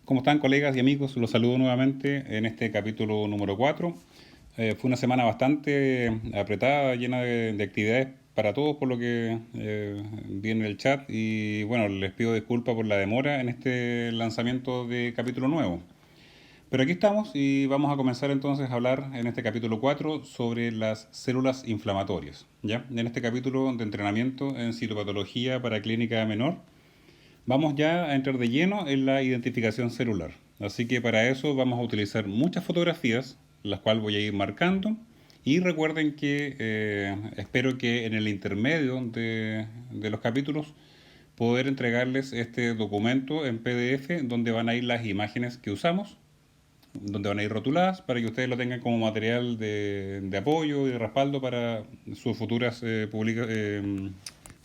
¿Cómo están, colegas y amigos? Los saludo nuevamente en este capítulo número 4. Fue una semana bastante apretada, llena de actividades para todos, por lo que vi en el chat. Y bueno, les pido disculpas por la demora en este lanzamiento de capítulo nuevo. Pero aquí estamos y vamos a comenzar entonces a hablar en este capítulo 4 sobre las células inflamatorias. ¿Ya? En este capítulo de entrenamiento en citopatología para clínica menor, vamos ya a entrar de lleno en la identificación celular. Así que para eso vamos a utilizar muchas fotografías, las cuales voy a ir marcando. Y recuerden que espero que en el intermedio de los capítulos poder entregarles este documento en PDF donde van a ir las imágenes que usamos, donde van a ir rotuladas para que ustedes lo tengan como material de apoyo y de respaldo para sus futuras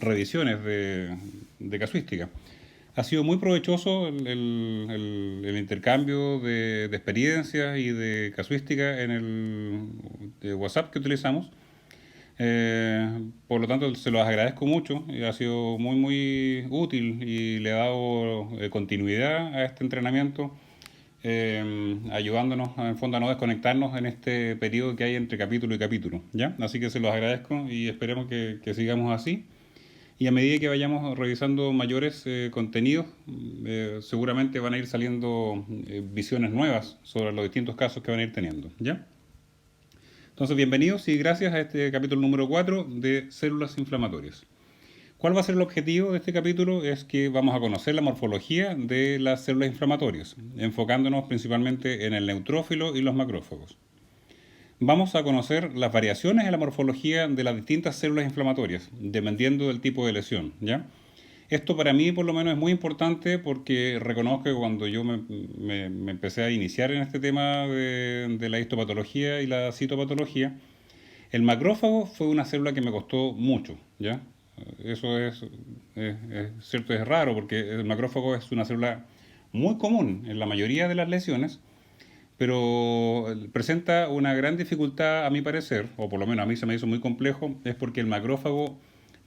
revisiones de casuística. Ha sido muy provechoso el intercambio de experiencias y de casuística en el de WhatsApp que utilizamos. Por lo tanto, se los agradezco mucho. Ha sido muy útil y le ha dado continuidad a este entrenamiento, ayudándonos en fondo a no desconectarnos en este periodo que hay entre capítulo y capítulo. ¿Ya? Así que se los agradezco y esperemos que sigamos así. Y a medida que vayamos revisando mayores contenidos, seguramente van a ir saliendo visiones nuevas sobre los distintos casos que van a ir teniendo. ¿Ya? Entonces, bienvenidos y gracias a este capítulo número 4 de células inflamatorias. ¿Cuál va a ser el objetivo de este capítulo? Es que vamos a conocer la morfología de las células inflamatorias, enfocándonos principalmente en el neutrófilo y los macrófagos. Vamos a conocer las variaciones en la morfología de las distintas células inflamatorias, dependiendo del tipo de lesión, ¿ya? Esto para mí por lo menos es muy importante porque reconozco que cuando yo me empecé a iniciar en este tema de la histopatología y la citopatología, el macrófago fue una célula que me costó mucho, ¿ya? Eso es cierto, es raro porque el macrófago es una célula muy común en la mayoría de las lesiones, pero presenta una gran dificultad a mi parecer, o por lo menos a mí se me hizo muy complejo, es porque el macrófago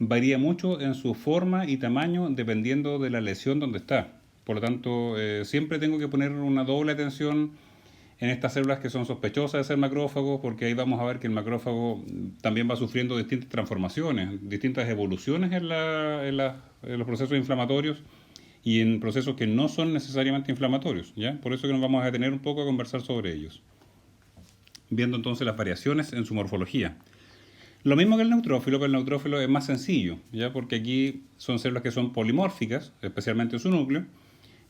varía mucho en su forma y tamaño dependiendo de la lesión donde está. Por lo tanto, siempre tengo que poner una doble atención en estas células que son sospechosas de ser macrófagos, porque ahí vamos a ver que el macrófago también va sufriendo distintas transformaciones, distintas evoluciones en los procesos inflamatorios y en procesos que no son necesariamente inflamatorios, ¿ya? Por eso que nos vamos a detener un poco a conversar sobre ellos, viendo entonces las variaciones en su morfología. Lo mismo que el neutrófilo, pero el neutrófilo es más sencillo, ¿ya? Porque aquí son células que son polimórficas, especialmente en su núcleo,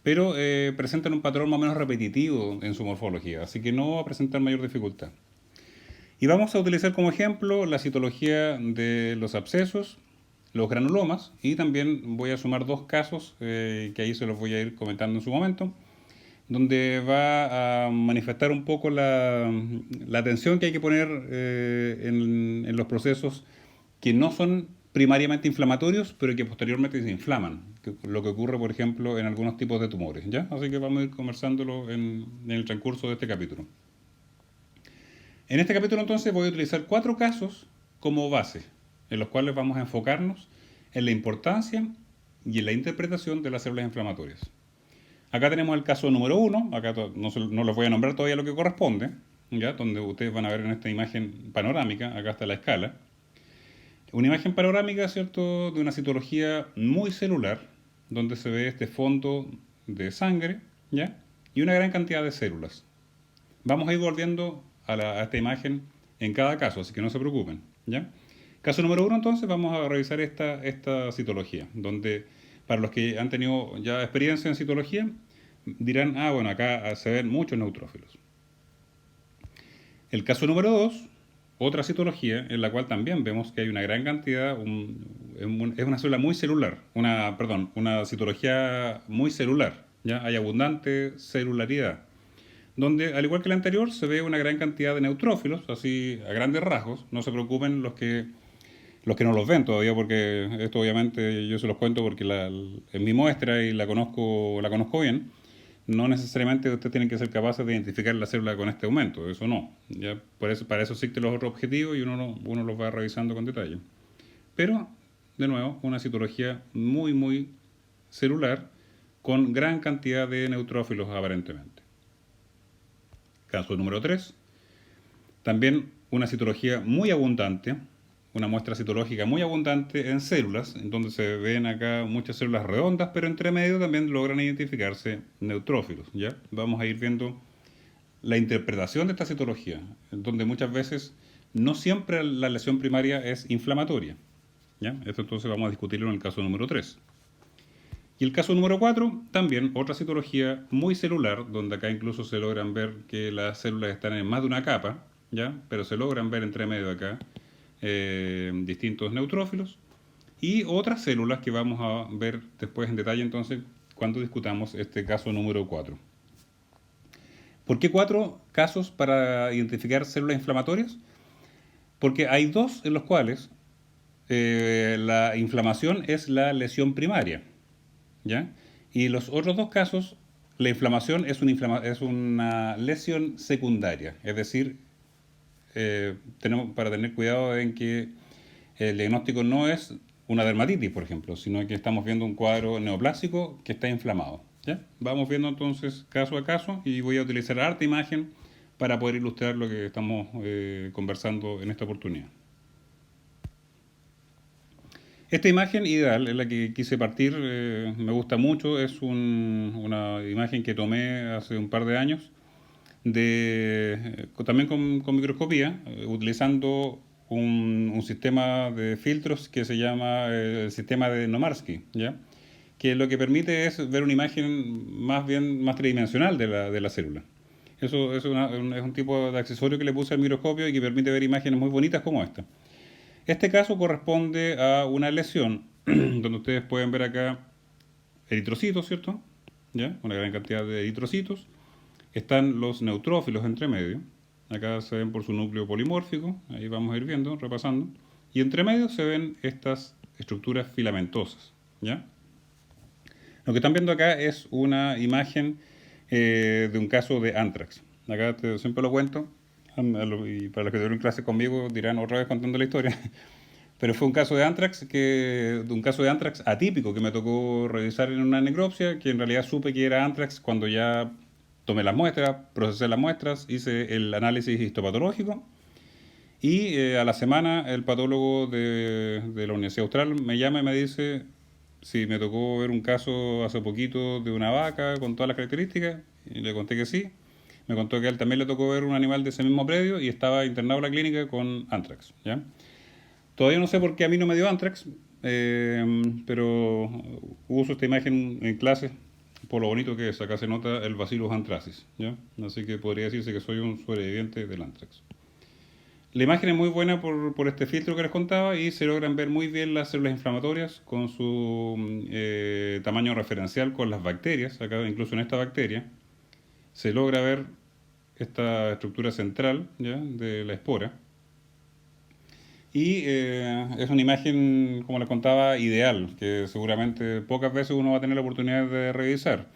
pero presentan un patrón más o menos repetitivo en su morfología, así que no va a presentar mayor dificultad. Y vamos a utilizar como ejemplo la citología de los abscesos, los granulomas, y también voy a sumar dos casos que ahí se los voy a ir comentando en su momento, donde va a manifestar un poco la atención que hay que poner en los procesos que no son primariamente inflamatorios, pero que posteriormente se inflaman, lo que ocurre, por ejemplo, en algunos tipos de tumores, ¿ya? Así que vamos a ir conversándolo en el transcurso de este capítulo. En este capítulo entonces voy a utilizar 4 casos como base, en los cuales vamos a enfocarnos en la importancia y en la interpretación de las células inflamatorias. Acá tenemos el caso número 1, acá no los voy a nombrar todavía lo que corresponde, ¿ya? Donde ustedes van a ver en esta imagen panorámica, acá está la escala. Una imagen panorámica, ¿cierto?, de una citología muy celular, donde se ve este fondo de sangre, ¿ya? Y una gran cantidad de células. Vamos a ir volviendo a esta imagen en cada caso, así que no se preocupen, ¿ya? Caso número 1, entonces, vamos a revisar esta citología, donde para los que han tenido ya experiencia en citología, dirán, bueno, acá se ven muchos neutrófilos. El caso número 2, otra citología en la cual también vemos que hay una gran cantidad, es una célula muy celular, una citología muy celular, ¿ya? Hay abundante celularidad, donde al igual que la anterior se ve una gran cantidad de neutrófilos, así a grandes rasgos. No se preocupen los que no los ven todavía, porque esto obviamente yo se los cuento porque es mi muestra y la conozco bien. No necesariamente ustedes tienen que ser capaces de identificar la célula con este aumento, eso no. ¿Ya? Para eso existen los otros objetivos y uno los va revisando con detalle. Pero, de nuevo, una citología muy celular, con gran cantidad de neutrófilos aparentemente. Caso número 3. También una citología muy abundante, una muestra citológica muy abundante en células, en donde se ven acá muchas células redondas, pero entre medio también logran identificarse neutrófilos, ¿ya? Vamos a ir viendo la interpretación de esta citología, en donde muchas veces no siempre la lesión primaria es inflamatoria, ¿ya? Esto entonces vamos a discutirlo en el caso número 3. Y el caso número 4, también otra citología muy celular, donde acá incluso se logran ver que las células están en más de una capa, ¿ya? Pero se logran ver entre medio acá distintos neutrófilos y otras células que vamos a ver después en detalle entonces cuando discutamos este caso número 4. ¿Por qué 4 casos para identificar células inflamatorias? Porque hay 2 en los cuales la inflamación es la lesión primaria, ¿ya? Y los otros 2 casos, la inflamación es una lesión secundaria, es decir, tenemos para tener cuidado en que el diagnóstico no es una dermatitis, por ejemplo, sino que estamos viendo un cuadro neoplásico que está inflamado, ¿ya? Vamos viendo entonces caso a caso y voy a utilizar harta imagen para poder ilustrar lo que estamos conversando en esta oportunidad. Esta imagen ideal es la que quise partir, me gusta mucho, es una imagen que tomé hace un par de años, también con microscopía, utilizando un sistema de filtros que se llama el sistema de Nomarsky, ¿ya? Que lo que permite es ver una imagen más tridimensional de la célula. Eso es un tipo de accesorio que le puse al microscopio y que permite ver imágenes muy bonitas como esta. Este caso corresponde a una lesión, donde ustedes pueden ver acá eritrocitos, ¿cierto? ¿Ya? Una gran cantidad de eritrocitos. Están los neutrófilos entre medio. Acá se ven por su núcleo polimórfico, ahí vamos a ir viendo, repasando. Y entre medio se ven estas estructuras filamentosas, ¿ya? Lo que están viendo acá es una imagen de un caso de anthrax. Acá siempre lo cuento, y para los que tuvieron clase conmigo dirán otra vez contando la historia. Pero fue un caso de anthrax atípico que me tocó revisar en una necropsia, que en realidad supe que era anthrax cuando ya tomé las muestras, procesé las muestras, hice el análisis histopatológico y a la semana el patólogo de la Universidad Austral me llama y me dice si me tocó ver un caso hace poquito de una vaca con todas las características y le conté que sí. Me contó que a él también le tocó ver un animal de ese mismo predio y estaba internado en la clínica con anthrax, ¿ya? Todavía no sé por qué a mí no me dio anthrax, pero uso esta imagen en clase por lo bonito que es. Acá se nota el Bacillus anthracis, ¿ya? Así que podría decirse que soy un sobreviviente del anthrax. La imagen es muy buena por este filtro que les contaba y se logran ver muy bien las células inflamatorias con su tamaño referencial con las bacterias. Acá incluso en esta bacteria se logra ver esta estructura central, ¿ya?, de la espora. Y es una imagen, como les contaba, ideal, que seguramente pocas veces uno va a tener la oportunidad de revisar.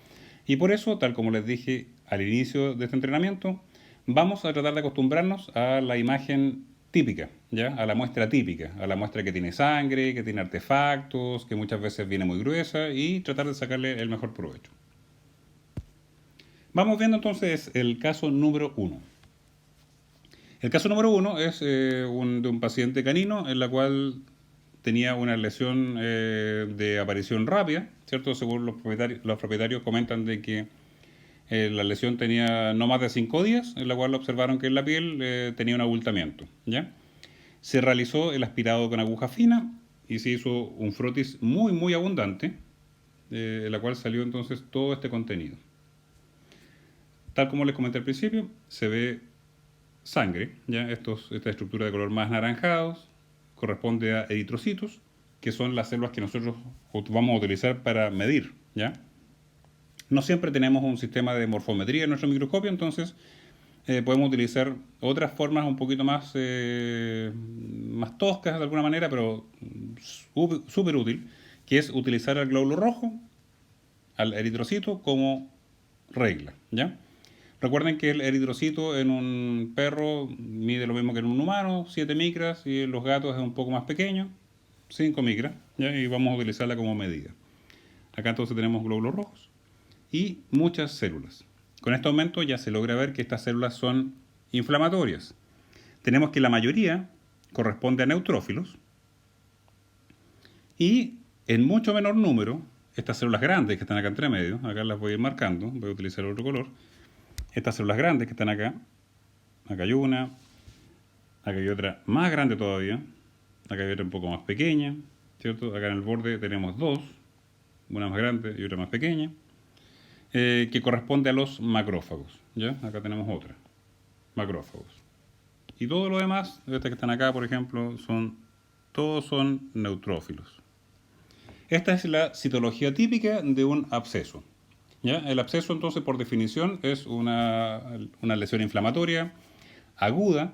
Y por eso, tal como les dije al inicio de este entrenamiento, vamos a tratar de acostumbrarnos a la imagen típica, ¿ya? A la muestra típica, a la muestra que tiene sangre, que tiene artefactos, que muchas veces viene muy gruesa y tratar de sacarle el mejor provecho. Vamos viendo entonces el caso número 1. El caso número 1 es de un paciente canino en la cual tenía una lesión de aparición rápida, ¿cierto? Según los propietarios comentan de que la lesión tenía no más de 5 días, en la cual observaron que en la piel tenía un abultamiento, ¿ya? Se realizó el aspirado con aguja fina y se hizo un frotis muy, muy abundante, en la cual salió entonces todo este contenido. Tal como les comenté al principio, se ve sangre, ¿ya? Esta estructura de color más anaranjados corresponde a eritrocitos, que son las células que nosotros vamos a utilizar para medir, ¿ya? No siempre tenemos un sistema de morfometría en nuestro microscopio, entonces podemos utilizar otras formas un poquito más toscas de alguna manera, pero súper útil, que es utilizar al glóbulo rojo, al eritrocito, como regla, ¿ya? Recuerden que el eritrocito en un perro mide lo mismo que en un humano, 7 micras, y en los gatos es un poco más pequeño, 5 micras, ¿ya? Y vamos a utilizarla como medida. Acá entonces tenemos glóbulos rojos y muchas células. Con este aumento ya se logra ver que estas células son inflamatorias. Tenemos que la mayoría corresponde a neutrófilos y en mucho menor número, estas células grandes que están acá entre medio, acá las voy a ir marcando, voy a utilizar otro color, estas células grandes que están acá, acá hay una, acá hay otra más grande todavía, acá hay otra un poco más pequeña, ¿cierto? Acá en el borde tenemos dos, una más grande y otra más pequeña, que corresponde a los macrófagos, ¿ya? Acá tenemos otra, macrófagos. Y todo lo demás, estas que están acá, por ejemplo, todos son neutrófilos. Esta es la citología típica de un absceso. ¿Ya? El absceso, entonces, por definición, es una lesión inflamatoria aguda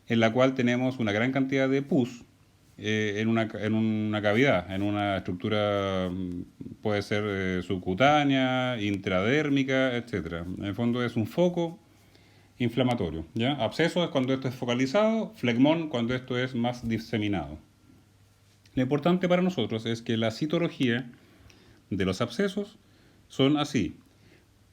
en la cual tenemos una gran cantidad de pus en una cavidad, en una estructura, puede ser subcutánea, intradérmica, etc. En el fondo es un foco inflamatorio. ¿Ya? Absceso es cuando esto es focalizado, flegmón cuando esto es más diseminado. Lo importante para nosotros es que la citología de los abscesos son así,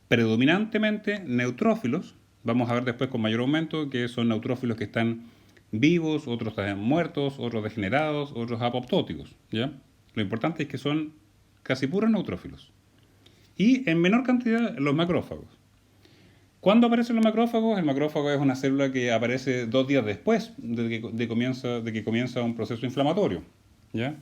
predominantemente neutrófilos, vamos a ver después con mayor aumento que son neutrófilos que están vivos, otros están muertos, otros degenerados, otros apoptóticos, ¿ya? Lo importante es que son casi puros neutrófilos. Y en menor cantidad los macrófagos. ¿Cuándo aparecen los macrófagos? El macrófago es una célula que aparece 2 días después de que comienza un proceso inflamatorio, ¿ya?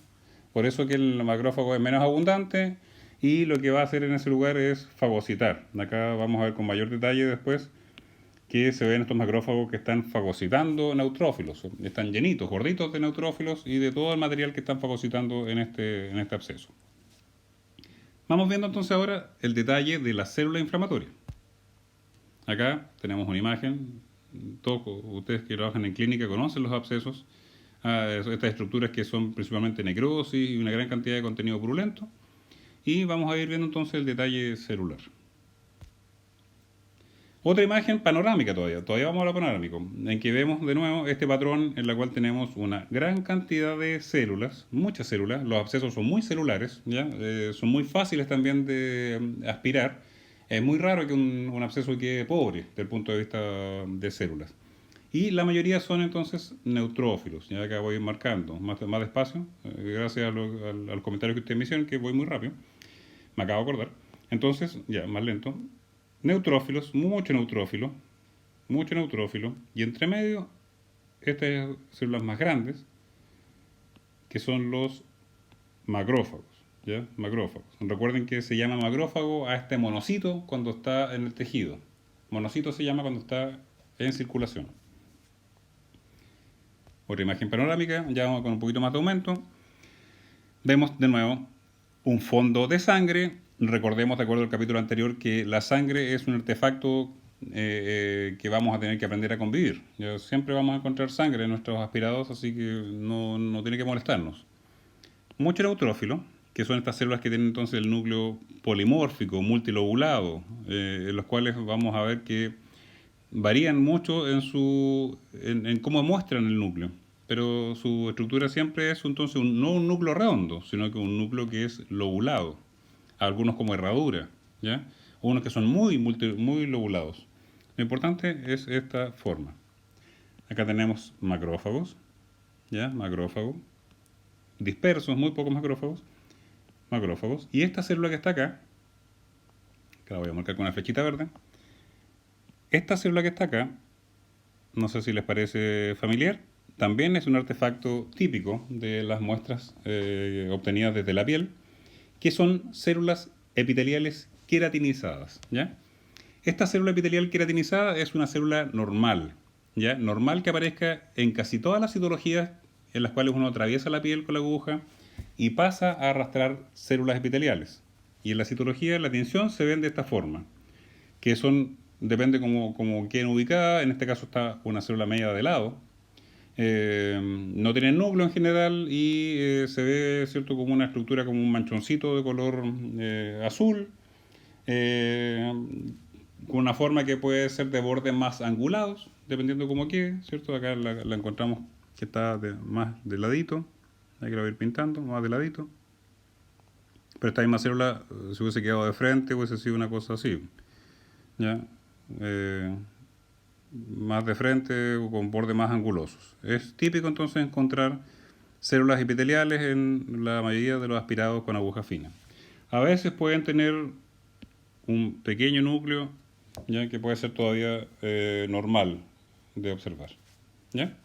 Por eso que el macrófago es menos abundante y lo que va a hacer en ese lugar es fagocitar. Acá vamos a ver con mayor detalle después que se ven estos macrófagos que están fagocitando neutrófilos. Están llenitos, gorditos de neutrófilos y de todo el material que están fagocitando en este absceso. Vamos viendo entonces ahora el detalle de la célula inflamatoria. Acá tenemos una imagen. Todos ustedes que trabajan en clínica conocen los abscesos. Estas estructuras que son principalmente necrosis y una gran cantidad de contenido purulento. Y vamos a ir viendo entonces el detalle celular. Otra imagen panorámica todavía vamos a la panorámica, en que vemos de nuevo este patrón en la cual tenemos una gran cantidad de células, muchas células, los abscesos son muy celulares, ¿ya? Son muy fáciles también de aspirar, es muy raro que un absceso quede pobre desde el punto de vista de células. Y la mayoría son entonces neutrófilos, ya acá voy marcando más despacio, gracias al comentario que ustedes me hicieron, que voy muy rápido, me acabo de acordar. Entonces, ya, más lento. Neutrófilos, mucho neutrófilo, y entre medio estas células más grandes, que son los macrófagos, ¿ya? Macrófagos. Recuerden que se llama macrófago a este monocito cuando está en el tejido. Monocito se llama cuando está en circulación. Otra imagen panorámica, ya vamos con un poquito más de aumento. Vemos de nuevo un fondo de sangre. Recordemos, de acuerdo al capítulo anterior, que la sangre es un artefacto que vamos a tener que aprender a convivir. Ya siempre vamos a encontrar sangre en nuestros aspirados, así que no tiene que molestarnos. Mucho neutrófilo, que son estas células que tienen entonces el núcleo polimórfico, multilobulado, en los cuales vamos a ver que varían mucho en cómo muestran el núcleo, pero su estructura siempre es entonces no un núcleo redondo, sino que un núcleo que es lobulado, algunos como herradura, ¿ya? Unos que son muy lobulados. Lo importante es esta forma. Acá tenemos macrófagos, ¿ya? Macrófagos, dispersos, muy pocos macrófagos, y esta célula que está acá, que la voy a marcar con una flechita verde. Esta célula que está acá, no sé si les parece familiar, también es un artefacto típico de las muestras obtenidas desde la piel, que son células epiteliales queratinizadas, ¿ya? Esta célula epitelial queratinizada es una célula normal, ¿ya? Normal que aparezca en casi todas las citologías en las cuales uno atraviesa la piel con la aguja y pasa a arrastrar células epiteliales. Y en la citología la tinción se ven de esta forma, que son, depende cómo queden ubicadas, en este caso está una célula media de lado, no tienen núcleo en general y se ve, ¿cierto?, como una estructura, como un manchoncito de color azul, con una forma que puede ser de bordes más angulados, dependiendo cómo quede, ¿cierto? Acá la encontramos que está más de ladito, hay que la voy a ir pintando, más de ladito. Pero esta misma célula, si hubiese quedado de frente, hubiese sido una cosa así, ¿ya? Eh, Más de frente o con bordes más angulosos. Es típico entonces encontrar células epiteliales en la mayoría de los aspirados con aguja fina. A veces pueden tener un pequeño núcleo, ya que puede ser todavía normal de observar. ¿Ya?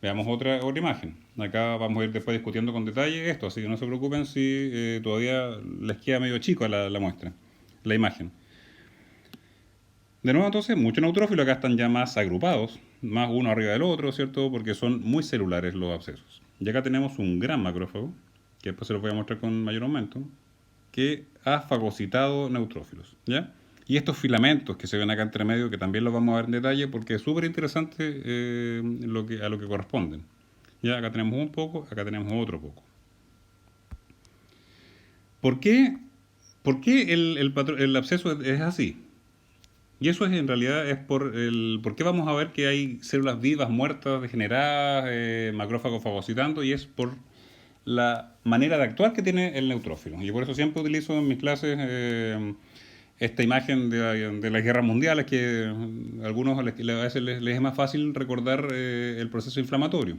Veamos otra imagen. Acá vamos a ir después discutiendo con detalle esto, así que no se preocupen si todavía les queda medio chico la muestra, la imagen. De nuevo entonces, muchos neutrófilos acá están ya más agrupados, más uno arriba del otro, ¿cierto? Porque son muy celulares los abscesos. Y acá tenemos un gran macrófago, que después se lo voy a mostrar con mayor aumento, que ha fagocitado neutrófilos, ¿ya? Y estos filamentos que se ven acá entre medio, que también los vamos a ver en detalle, porque es súper interesante a lo que corresponden. Ya, acá tenemos un poco, acá tenemos otro poco. ¿Por qué, el absceso es así? Y eso es en realidad es por qué vamos a ver que hay células vivas, muertas, degeneradas, macrófagos fagocitando, y es por la manera de actuar que tiene el neutrófilo. Y por eso siempre utilizo en mis clases esta imagen de las guerras mundiales, que a algunos a veces les es más fácil recordar el proceso inflamatorio.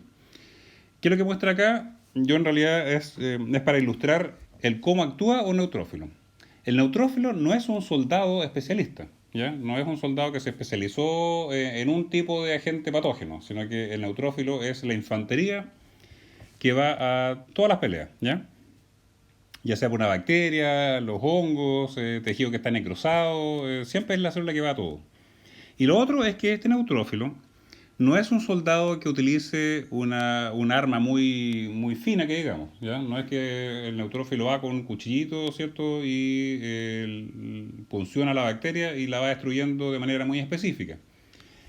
¿Qué es lo que muestra acá? Yo en realidad es para ilustrar el cómo actúa un neutrófilo. El neutrófilo no es un soldado especialista, ¿ya? No es un soldado que se especializó en un tipo de agente patógeno, sino que el neutrófilo es la infantería que va a todas las peleas, ¿ya? Ya sea por una bacteria, los hongos, tejido que está necrosado, siempre es la célula que va a todo. Y lo otro es que este neutrófilo no es un soldado que utilice un arma muy fina, que digamos, ¿ya? No es que el neutrófilo va con un cuchillito, ¿cierto? Y funciona la bacteria y la va destruyendo de manera muy específica.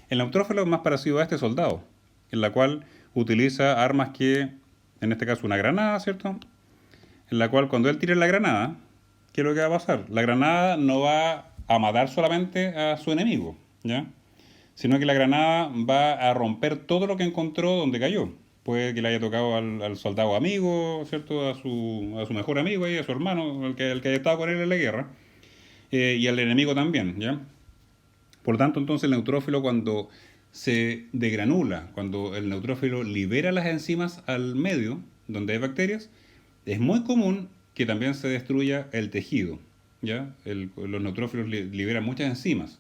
El neutrófilo es más parecido a este soldado, en la cual utiliza armas que, en este caso una granada, ¿cierto? En la cual cuando él tire la granada, ¿qué es lo que va a pasar? La granada no va a matar solamente a su enemigo, ¿ya? Sino que la granada va a romper todo lo que encontró donde cayó. Puede que le haya tocado al soldado amigo, ¿cierto? A su mejor amigo y a su hermano, el que haya estado con él en la guerra, y al enemigo también, ¿ya? Por lo tanto, entonces el neutrófilo cuando se degranula, cuando el neutrófilo libera las enzimas al medio, donde hay bacterias, es muy común que también se destruya el tejido, ¿ya? Los neutrófilos liberan muchas enzimas,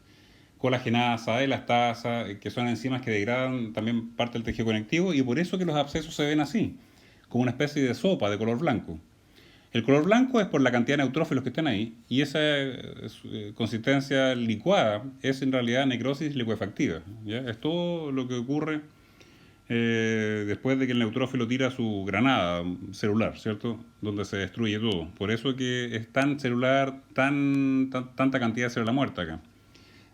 colagenasa, elastasa, que son enzimas que degradan también parte del tejido conectivo, y por eso que los abscesos se ven así, como una especie de sopa de color blanco. El color blanco es por la cantidad de neutrófilos que están ahí, y esa consistencia licuada es en realidad necrosis licuefactiva, ¿ya? Es todo lo que ocurre después de que el neutrófilo tira su granada celular, ¿cierto? Donde se destruye todo. Por eso que es tan celular, tanta cantidad de célula muerta acá.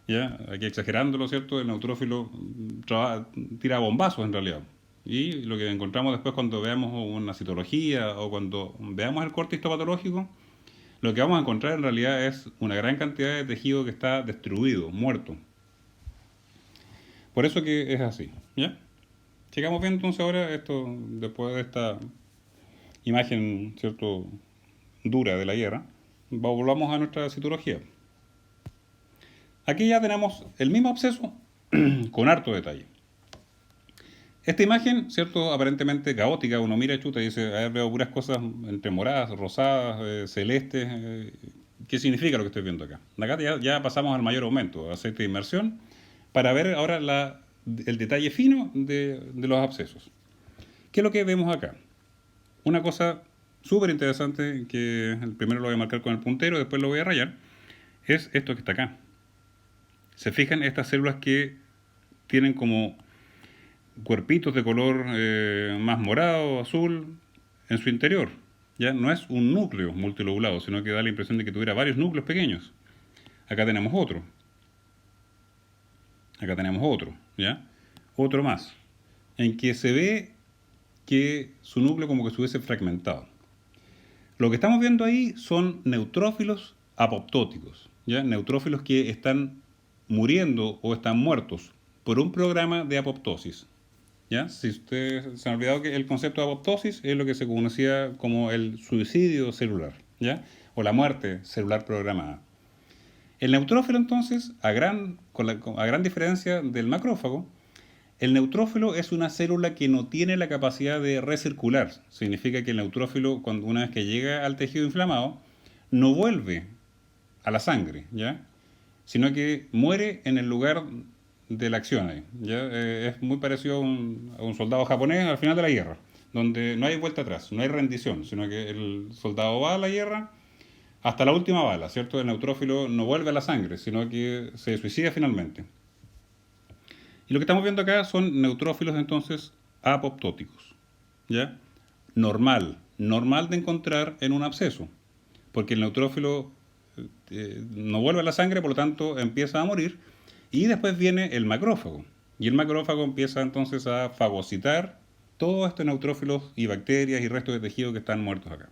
¿Ya? Aquí exagerándolo, ¿cierto? El neutrófilo tira bombazos en realidad. Y lo que encontramos después cuando veamos una citología o cuando veamos el corte histopatológico, lo que vamos a encontrar en realidad es una gran cantidad de tejido que está destruido, muerto. Por eso que es así, ¿ya? Sigamos viendo entonces ahora esto, después de esta imagen, ¿cierto?, dura de la guerra, volvamos a nuestra citología. Aquí ya tenemos el mismo absceso con harto detalle. Esta imagen, ¿cierto?, aparentemente caótica, uno mira chuta y dice, a ver, veo puras cosas entre moradas, rosadas, celestes. ¿Qué significa lo que estoy viendo acá? Acá ya pasamos al mayor aumento, aceite de inmersión, para ver ahora el detalle fino de los abscesos. ¿Qué es lo que vemos acá? Una cosa súper interesante, que primero lo voy a marcar con el puntero, después lo voy a rayar, es esto que está acá. Se fijan estas células que tienen como cuerpitos de color más morado, azul, en su interior. ¿Ya? No es un núcleo multilobulado, sino que da la impresión de que tuviera varios núcleos pequeños. Acá tenemos otro. Acá tenemos otro, ¿ya? Otro más, en que se ve que su núcleo como que se hubiese fragmentado. Lo que estamos viendo ahí son neutrófilos apoptóticos, ¿ya? Neutrófilos que están muriendo o están muertos por un programa de apoptosis. ¿Ya? Si ustedes se han olvidado que el concepto de apoptosis es lo que se conocía como el suicidio celular, ¿ya? O la muerte celular programada. El neutrófilo, entonces, a gran diferencia del macrófago, el neutrófilo es una célula que no tiene la capacidad de recircular. Significa que el neutrófilo, cuando una vez que llega al tejido inflamado, no vuelve a la sangre, ¿ya? Sino que muere en el lugar de la acción ahí, ¿ya? Es muy parecido a un soldado japonés al final de la guerra, donde no hay vuelta atrás, no hay rendición, sino que el soldado va a la guerra hasta la última bala, ¿cierto? El neutrófilo no vuelve a la sangre, sino que se suicida finalmente. Y lo que estamos viendo acá son neutrófilos entonces apoptóticos, ¿ya? Normal de encontrar en un absceso, porque el neutrófilo no vuelve a la sangre, por lo tanto empieza a morir, y después viene el macrófago, y el macrófago empieza entonces a fagocitar todos estos neutrófilos y bacterias y restos de tejido que están muertos acá.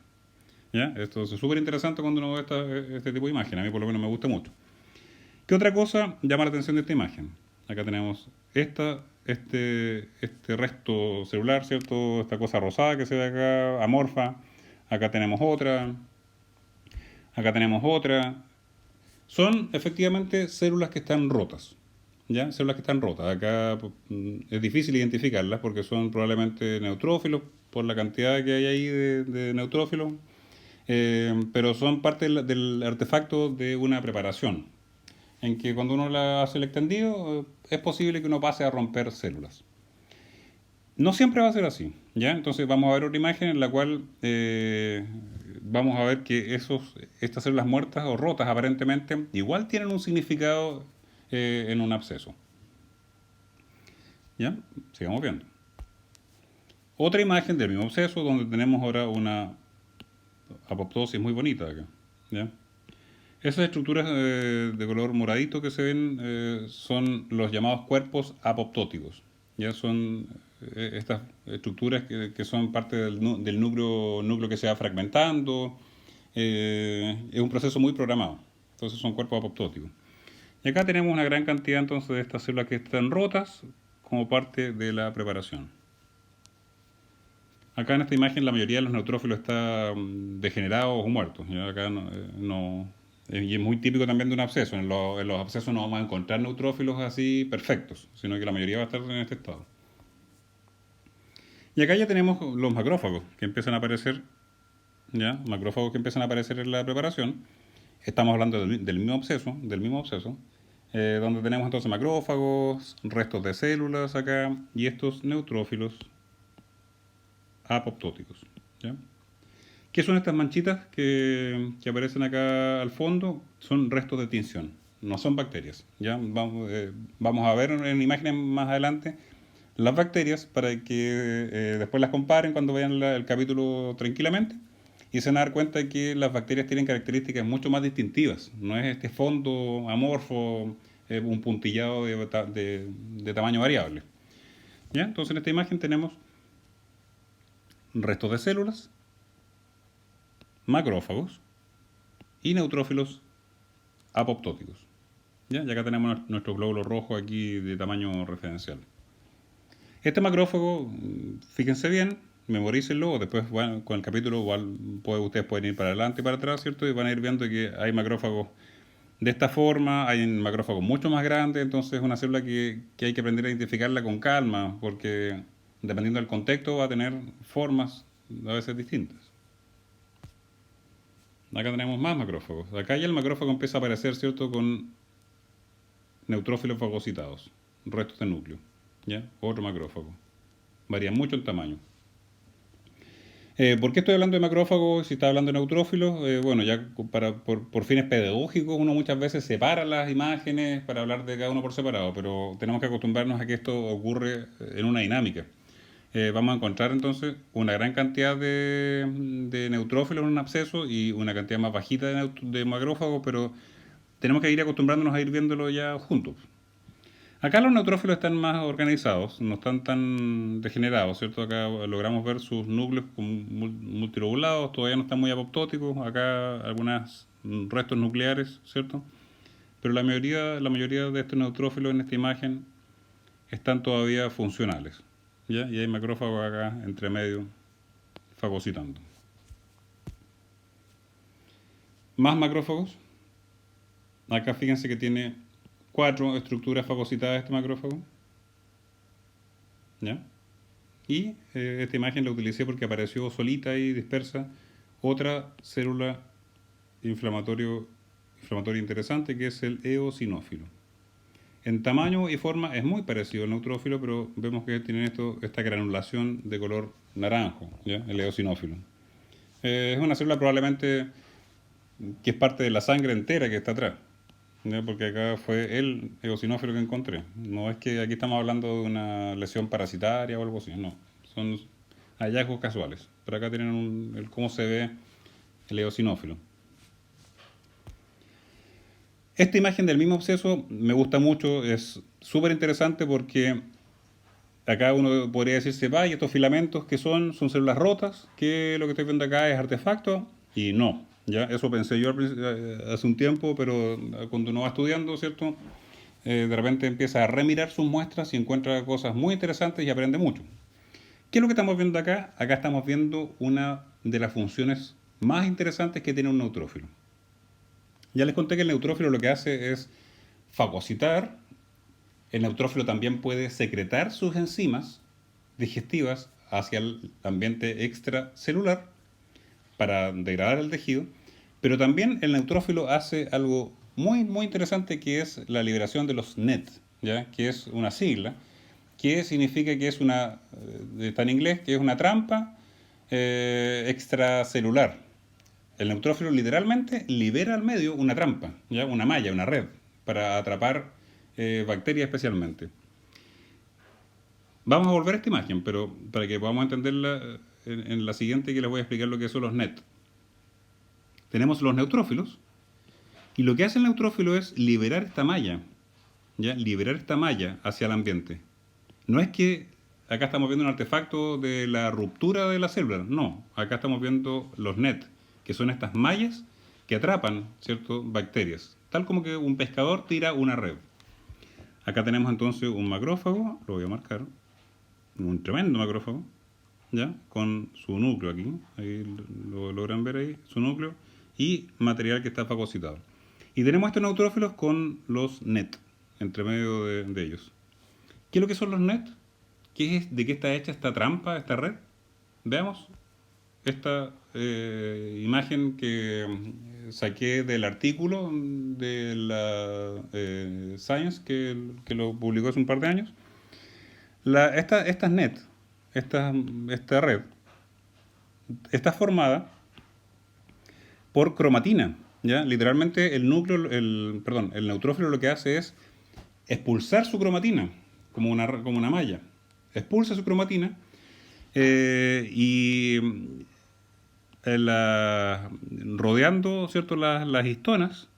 ¿Ya? Esto es súper interesante cuando uno ve este tipo de imagen, a mí por lo menos me gusta mucho. ¿Qué otra cosa llama la atención de esta imagen? Acá tenemos este resto celular, ¿cierto? Esta cosa rosada que se ve acá, amorfa. Acá tenemos otra. Acá tenemos otra. Son efectivamente células que están rotas. ¿Ya? Células que están rotas. Acá es difícil identificarlas porque son probablemente neutrófilos por la cantidad que hay ahí de neutrófilos. Pero son parte del artefacto de una preparación en que cuando uno la hace el extendido, es posible que uno pase a romper células. No siempre va a ser así, ¿ya? Entonces vamos a ver otra imagen en la cual vamos a ver que estas células muertas o rotas aparentemente igual tienen un significado en un absceso. ¿Ya? Sigamos viendo. Otra imagen del mismo absceso donde tenemos ahora una apoptosis muy bonita acá, ¿ya? Esas estructuras de color moradito que se ven son los llamados cuerpos apoptóticos. Ya son estas estructuras que son parte del núcleo que se va fragmentando. Es un proceso muy programado. Entonces son cuerpos apoptóticos. Y acá tenemos una gran cantidad entonces de estas células que están rotas como parte de la preparación. Acá en esta imagen la mayoría de los neutrófilos están degenerados o muertos. ¿Ya? Acá y es muy típico también de un absceso. En los abscesos no vamos a encontrar neutrófilos así perfectos, sino que la mayoría va a estar en este estado. Y acá ya tenemos los macrófagos que empiezan a aparecer, ¿ya? Macrófagos que empiezan a aparecer en la preparación. Estamos hablando del mismo absceso, donde tenemos entonces macrófagos, restos de células acá y estos neutrófilos apoptóticos, ¿ya? ¿Qué son estas manchitas que aparecen acá al fondo? Son restos de tinción, no son bacterias. ¿Ya? Vamos a ver en imágenes más adelante las bacterias para que después las comparen cuando vean el capítulo tranquilamente y se van a dar cuenta de que las bacterias tienen características mucho más distintivas. No es este fondo amorfo, un puntillado de tamaño variable. ¿Ya? Entonces en esta imagen tenemos restos de células, macrófagos y neutrófilos apoptóticos. ¿Ya? Y acá tenemos nuestro glóbulo rojo aquí de tamaño referencial. Este macrófago, fíjense bien, memorícenlo, después bueno, con el capítulo igual ustedes pueden ir para adelante y para atrás, ¿cierto? Y van a ir viendo que hay macrófagos de esta forma, hay macrófagos mucho más grandes, entonces es una célula que hay que aprender a identificarla con calma, porque dependiendo del contexto va a tener formas a veces distintas. Acá tenemos más macrófagos. Acá ya el macrófago empieza a aparecer, ¿cierto? Con neutrófilos fagocitados, restos de núcleo. ¿Ya? Otro macrófago. Varía mucho el tamaño. ¿Por qué estoy hablando de macrófagos si está hablando de neutrófilos? Bueno, ya por fines pedagógicos uno muchas veces separa las imágenes para hablar de cada uno por separado, pero tenemos que acostumbrarnos a que esto ocurre en una dinámica. Vamos a encontrar entonces una gran cantidad de neutrófilos en un absceso y una cantidad más bajita de macrófagos, pero tenemos que ir acostumbrándonos a ir viéndolo ya juntos. Acá los neutrófilos están más organizados, no están tan degenerados, ¿cierto? Acá logramos ver sus núcleos multilobulados, todavía no están muy apoptóticos, acá algunos restos nucleares, ¿cierto? Pero la mayoría de estos neutrófilos en esta imagen están todavía funcionales, ¿ya? Y hay macrófagos acá entre medio fagocitando. Más macrófagos. Acá fíjense que tiene 4 estructuras fagocitadas este macrófago. ¿Ya? Y esta imagen la utilicé porque apareció solita y dispersa otra célula inflamatoria interesante que es el eosinófilo. En tamaño y forma es muy parecido al neutrófilo, pero vemos que tiene esta granulación de color naranjo, ¿ya? El eosinófilo. Es una célula probablemente que es parte de la sangre entera que está atrás, ¿ya? Porque acá fue el eosinófilo que encontré. No es que aquí estamos hablando de una lesión parasitaria o algo así, no. Son hallazgos casuales. Pero acá tienen cómo se ve el eosinófilo. Esta imagen del mismo absceso me gusta mucho, es súper interesante porque acá uno podría decirse, vaya, estos filamentos que son células rotas, que lo que estoy viendo acá es artefacto, y no, ya, eso pensé yo hace un tiempo, pero cuando uno va estudiando, ¿cierto? De repente empieza a remirar sus muestras y encuentra cosas muy interesantes y aprende mucho. ¿Qué es lo que estamos viendo acá? Acá estamos viendo una de las funciones más interesantes que tiene un neutrófilo. Ya les conté que el neutrófilo lo que hace es fagocitar. El neutrófilo también puede secretar sus enzimas digestivas hacia el ambiente extracelular para degradar el tejido, pero también el neutrófilo hace algo muy, muy interesante que es la liberación de los NET, ¿ya? Que es una sigla, que significa que es está en inglés, que es una trampa extracelular. El neutrófilo literalmente libera al medio una trampa, ¿ya? Una malla, una red, para atrapar bacterias especialmente. Vamos a volver a esta imagen, pero para que podamos entenderla en la siguiente que les voy a explicar lo que son los NET. Tenemos los neutrófilos y lo que hace el neutrófilo es liberar esta malla, ¿ya? Liberar esta malla hacia el ambiente. No es que acá estamos viendo un artefacto de la ruptura de la célula, no, acá estamos viendo los NET, que son estas mallas que atrapan, ¿cierto?, bacterias, tal como que un pescador tira una red. Acá tenemos entonces un macrófago, lo voy a marcar, un tremendo macrófago, ¿ya? Con su núcleo aquí, ahí lo logran ver ahí, su núcleo, y material que está fagocitado. Y tenemos estos neutrófilos con los NET, entre medio de ellos. ¿Qué es lo que son los NET? ¿De qué está hecha esta trampa, esta red? Veamos esta imagen que saqué del artículo de la Science que lo publicó hace un par de años. Estas NET, esta red, está formada por cromatina, ¿ya? Literalmente el neutrófilo lo que hace es expulsar su cromatina, como una malla. Expulsa su cromatina y rodeando, ¿cierto?, las histonas,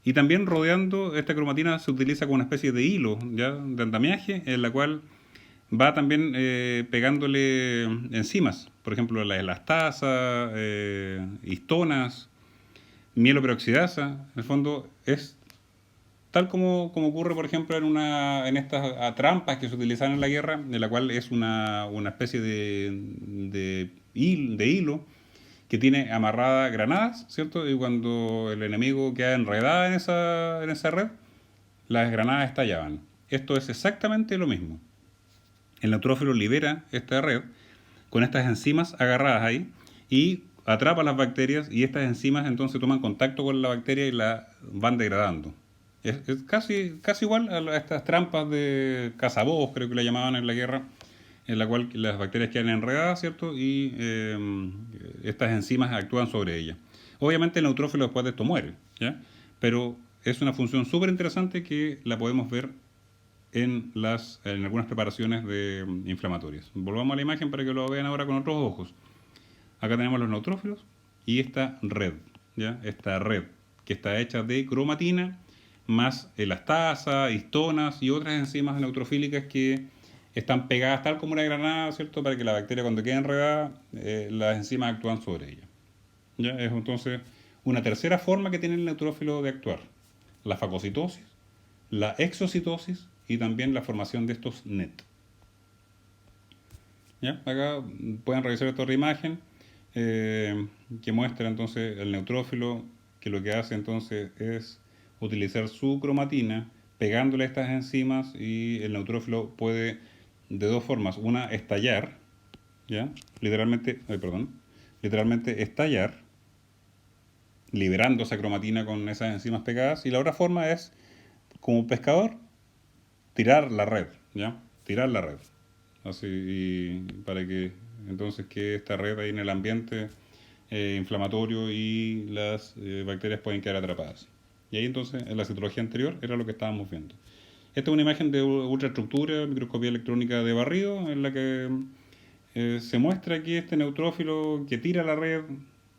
y también rodeando esta cromatina se utiliza como una especie de hilo, ¿ya?, de andamiaje, en la cual va también pegándole enzimas, por ejemplo la elastasa, histonas, mieloperoxidasa. En el fondo es tal como ocurre, por ejemplo, en estas trampas que se utilizan en la guerra, en la cual es una especie de hilo que tiene amarradas granadas, ¿cierto? Y cuando el enemigo queda enredado en esa red, las granadas estallaban. Esto es exactamente lo mismo. El neutrófilo libera esta red con estas enzimas agarradas ahí y atrapa las bacterias, y estas enzimas entonces toman contacto con la bacteria y la van degradando. Es casi igual a estas trampas de cazabobos, creo que la llamaban en la guerra, en la cual las bacterias quedan enredadas, ¿cierto? Y estas enzimas actúan sobre ellas. Obviamente el neutrófilo después de esto muere, ¿ya? Pero es una función súper interesante que la podemos ver en algunas preparaciones inflamatorias. Volvamos a la imagen para que lo vean ahora con otros ojos. Acá tenemos los neutrófilos y esta red, ¿ya? Esta red que está hecha de cromatina más elastasa, histonas y otras enzimas neutrofílicas que están pegadas tal como una granada, ¿cierto? Para que la bacteria, cuando quede enredada, las enzimas actúan sobre ella. ¿Ya? Es entonces una tercera forma que tiene el neutrófilo de actuar: la fagocitosis, la exocitosis y también la formación de estos NET. ¿Ya? Acá pueden revisar esta otra imagen que muestra entonces el neutrófilo que lo que hace entonces es utilizar su cromatina pegándole a estas enzimas y el neutrófilo puede de dos formas. Una, estallar, ¿ya? Literalmente estallar, liberando esa cromatina con esas enzimas pegadas. Y la otra forma es, como un pescador, tirar la red, ¿ya? Tirar la red. Así, y para que entonces que esta red ahí en el ambiente inflamatorio y las bacterias pueden quedar atrapadas. Y ahí entonces en la citología anterior era lo que estábamos viendo. Esta es una imagen de ultraestructura, microscopía electrónica de barrido, en la que se muestra aquí este neutrófilo que tira la red,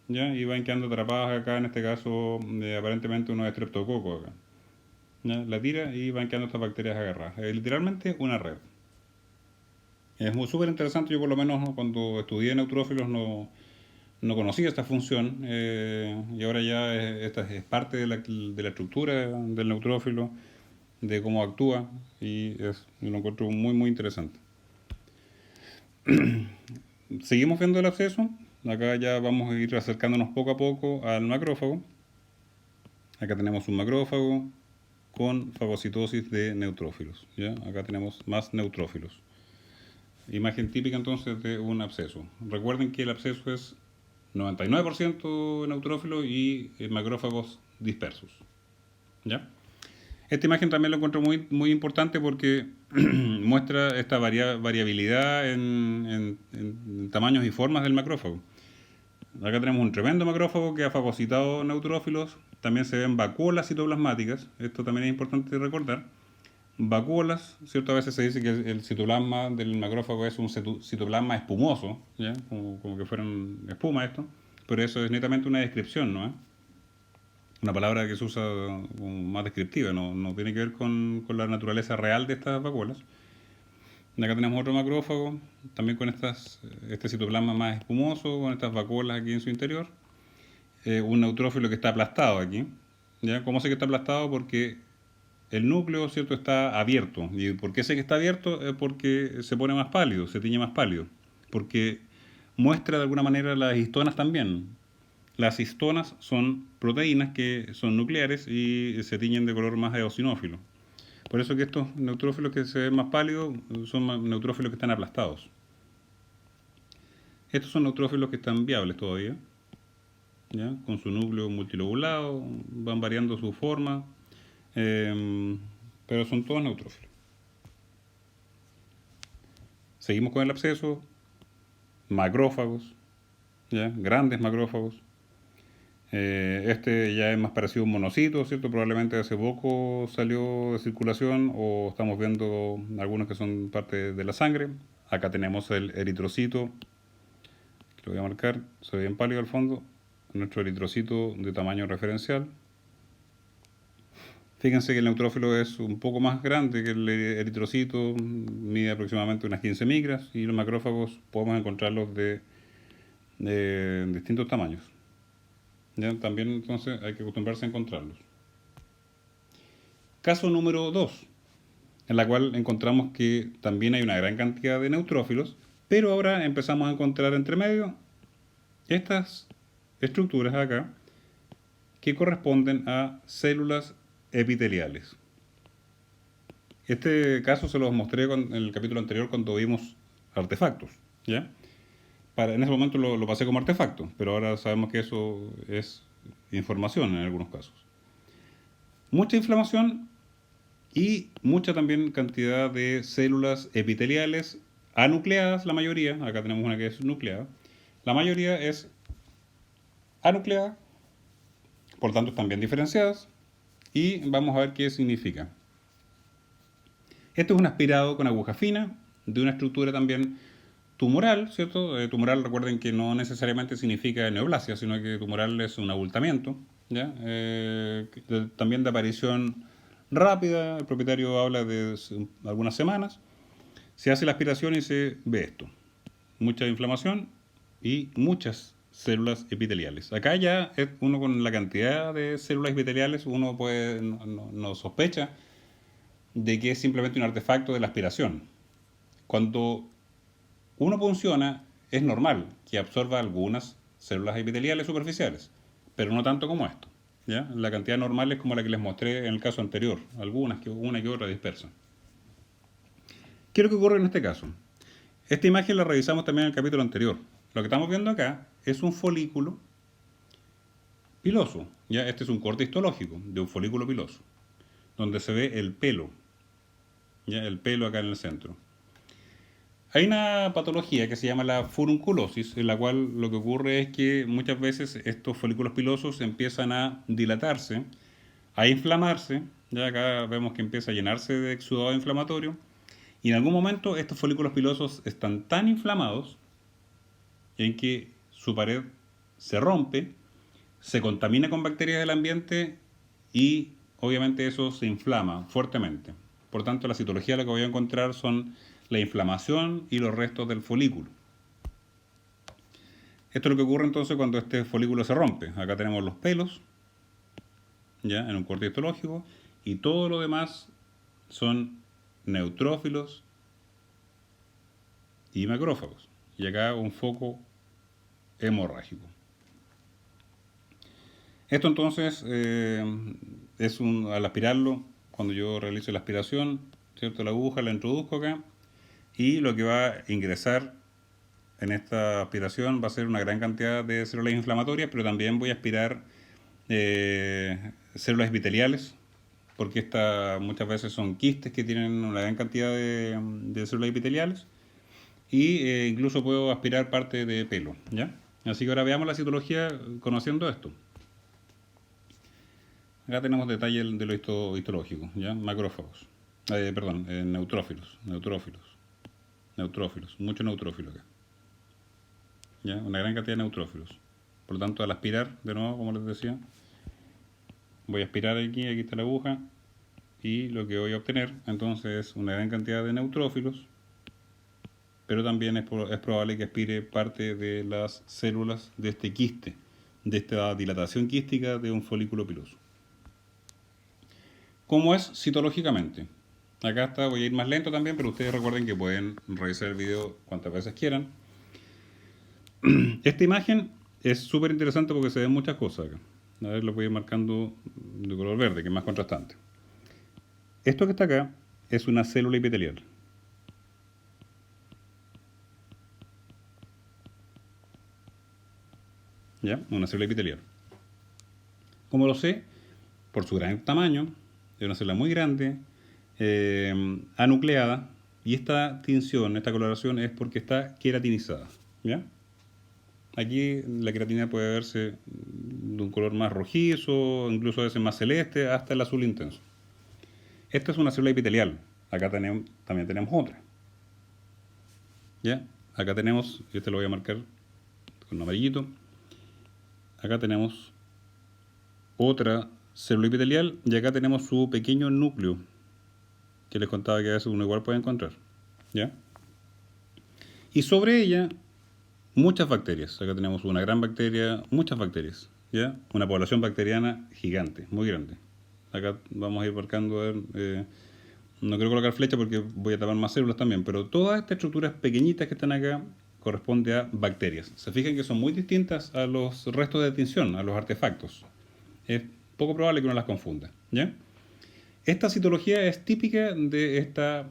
¿ya? Y van quedando atrapadas acá, en este caso aparentemente unos estreptococos acá. ¿Ya? La tira y van quedando estas bacterias agarradas. Es literalmente una red. Es muy súper interesante. Yo por lo menos, ¿no?, cuando estudié neutrófilos no conocía esta función, y ahora ya esta es parte de la estructura del neutrófilo, de cómo actúa, y yo lo encuentro muy muy interesante. Seguimos viendo el absceso. Acá ya vamos a ir acercándonos poco a poco al macrófago. Acá tenemos un macrófago con fagocitosis de neutrófilos, ¿ya? Acá tenemos más neutrófilos. Imagen típica entonces de un absceso. Recuerden que el absceso es 99% neutrófilos y macrófagos dispersos, ¿ya? Esta imagen también la encuentro muy, muy importante porque muestra esta variabilidad en tamaños y formas del macrófago. Acá tenemos un tremendo macrófago que ha fagocitado neutrófilos. También se ven vacuolas citoplasmáticas. Esto también es importante recordar. Vacuolas, ¿cierto? A veces se dice que el citoplasma del macrófago es un citoplasma espumoso, ¿ya? Como que fueran espuma esto. Pero eso es netamente una descripción, ¿no? Una palabra que se usa como más descriptiva, no tiene que ver con la naturaleza real de estas vacuolas. Acá tenemos otro macrófago, también con este citoplasma más espumoso, con estas vacuolas aquí en su interior. Un neutrófilo que está aplastado aquí. ¿Ya? ¿Cómo sé que está aplastado? Porque el núcleo, ¿cierto?, está abierto. ¿Y por qué sé que está abierto? Es porque se pone más pálido, se tiñe más pálido. Porque muestra de alguna manera las histonas también. Las histonas son proteínas que son nucleares y se tiñen de color más eosinófilo. Por eso que estos neutrófilos que se ven más pálidos son neutrófilos que están aplastados. Estos son neutrófilos que están viables todavía, ¿ya? Con su núcleo multilobulado, van variando su forma, pero son todos neutrófilos. Seguimos con el absceso, macrófagos, ¿ya? Grandes macrófagos. Este ya es más parecido a un monocito, ¿cierto? Probablemente hace poco salió de circulación o estamos viendo algunos que son parte de la sangre. Acá tenemos el eritrocito, que lo voy a marcar, se ve bien pálido al fondo, nuestro eritrocito de tamaño referencial. Fíjense que el neutrófilo es un poco más grande que el eritrocito, mide aproximadamente unas 15 micras, y los macrófagos podemos encontrarlos de distintos tamaños. ¿Ya? También entonces hay que acostumbrarse a encontrarlos. Caso número 2, en la cual encontramos que también hay una gran cantidad de neutrófilos, pero ahora empezamos a encontrar entre medio estas estructuras acá que corresponden a células epiteliales. Este caso se los mostré en el capítulo anterior cuando vimos artefactos, ¿ya? En ese momento lo pasé como artefacto, pero ahora sabemos que eso es información en algunos casos. Mucha inflamación y mucha también cantidad de células epiteliales anucleadas, la mayoría. Acá tenemos una que es nucleada. La mayoría es anucleada, por tanto están bien diferenciadas, y vamos a ver qué significa. Esto es un aspirado con aguja fina de una estructura también tumoral, ¿cierto? Tumoral, recuerden que no necesariamente significa neoplasia, sino que tumoral es un abultamiento, ¿ya? También de aparición rápida, el propietario habla de algunas semanas. Se hace la aspiración y se ve esto: mucha inflamación y muchas células epiteliales. Acá ya uno, con la cantidad de células epiteliales, uno no sospecha de que es simplemente un artefacto de la aspiración. Cuando uno funciona, es normal que absorba algunas células epiteliales superficiales, pero no tanto como esto, ¿ya? La cantidad normal es como la que les mostré en el caso anterior, algunas, una que otra dispersa. ¿Qué es lo que ocurre en este caso? Esta imagen la revisamos también en el capítulo anterior. Lo que estamos viendo acá es un folículo piloso. ¿Ya? Este es un corte histológico de un folículo piloso, donde se ve el pelo, ¿ya? El pelo acá en el centro. Hay una patología que se llama la furunculosis, en la cual lo que ocurre es que muchas veces estos folículos pilosos empiezan a dilatarse, a inflamarse. Ya acá vemos que empieza a llenarse de exudado inflamatorio. Y en algún momento estos folículos pilosos están tan inflamados en que su pared se rompe, se contamina con bacterias del ambiente y obviamente eso se inflama fuertemente. Por tanto, la citología lo que voy a encontrar son la inflamación y los restos del folículo. Esto es lo que ocurre entonces cuando este folículo se rompe. Acá tenemos los pelos, ya en un corte histológico, y todo lo demás son neutrófilos y macrófagos. Y acá un foco hemorrágico. Esto entonces al aspirarlo, cuando yo realizo la aspiración, ¿cierto? La aguja la introduzco acá y lo que va a ingresar en esta aspiración va a ser una gran cantidad de células inflamatorias, pero también voy a aspirar células epiteliales, porque estas muchas veces son quistes que tienen una gran cantidad de células epiteliales, y incluso puedo aspirar parte de pelo, ¿ya? Así que ahora veamos la citología conociendo esto. Acá tenemos detalles de lo histológico, ¿ya? Macrófagos, neutrófilos, mucho neutrófilo acá, ¿ya? Una gran cantidad de neutrófilos. Por lo tanto, al aspirar, de nuevo, como les decía, voy a aspirar aquí está la aguja, y lo que voy a obtener entonces es una gran cantidad de neutrófilos, pero también es probable que aspire parte de las células de este quiste, de esta dilatación quística de un folículo piloso. ¿Cómo es citológicamente? Acá está, voy a ir más lento también, pero ustedes recuerden que pueden revisar el video cuantas veces quieran. Esta imagen es súper interesante porque se ven muchas cosas acá. A ver, lo voy a ir marcando de color verde, que es más contrastante. Esto que está acá es una célula epitelial. ¿Ya? Una célula epitelial. ¿Cómo lo sé? Por su gran tamaño, es una célula muy grande, anucleada, y esta tinción, esta coloración es porque está queratinizada. ¿Ya? Aquí la queratina puede verse de un color más rojizo, incluso a veces más celeste, hasta el azul intenso. Esta es una célula epitelial. Acá también tenemos otra. ¿Ya? Acá tenemos, este lo voy a marcar con amarillito. Acá tenemos otra célula epitelial y acá tenemos su pequeño núcleo que les contaba que a veces uno igual puede encontrar. ¿Ya? Y sobre ella muchas bacterias. Acá tenemos una gran bacteria, muchas bacterias. ¿Ya? Una población bacteriana gigante, muy grande. Acá vamos a ir marcando, a ver, no quiero colocar flecha porque voy a tapar más células también, pero todas estas estructuras pequeñitas que están acá corresponde a bacterias. Se fijan que son muy distintas a los restos de tinción, a los artefactos. Es poco probable que uno las confunda, ¿ya? Esta citología es típica de esta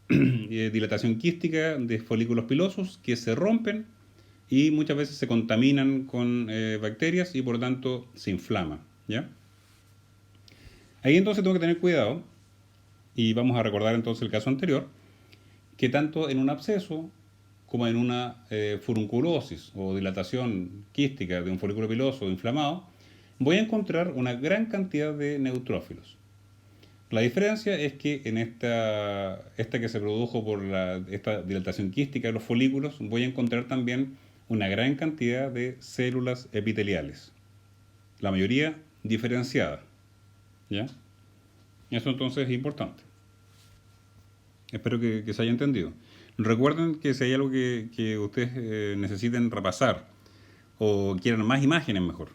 dilatación quística de folículos pilosos que se rompen y muchas veces se contaminan con bacterias y por lo tanto se inflama, ¿ya? Ahí entonces tengo que tener cuidado y vamos a recordar entonces el caso anterior, que tanto en un absceso como en una furunculosis o dilatación quística de un folículo piloso inflamado, voy a encontrar una gran cantidad de neutrófilos. La diferencia es que en esta que se produjo por esta dilatación quística de los folículos, voy a encontrar también una gran cantidad de células epiteliales. La mayoría diferenciadas. ¿Ya? Eso entonces es importante. Espero que se haya entendido. Recuerden que si hay algo que ustedes necesiten repasar o quieran más imágenes mejor,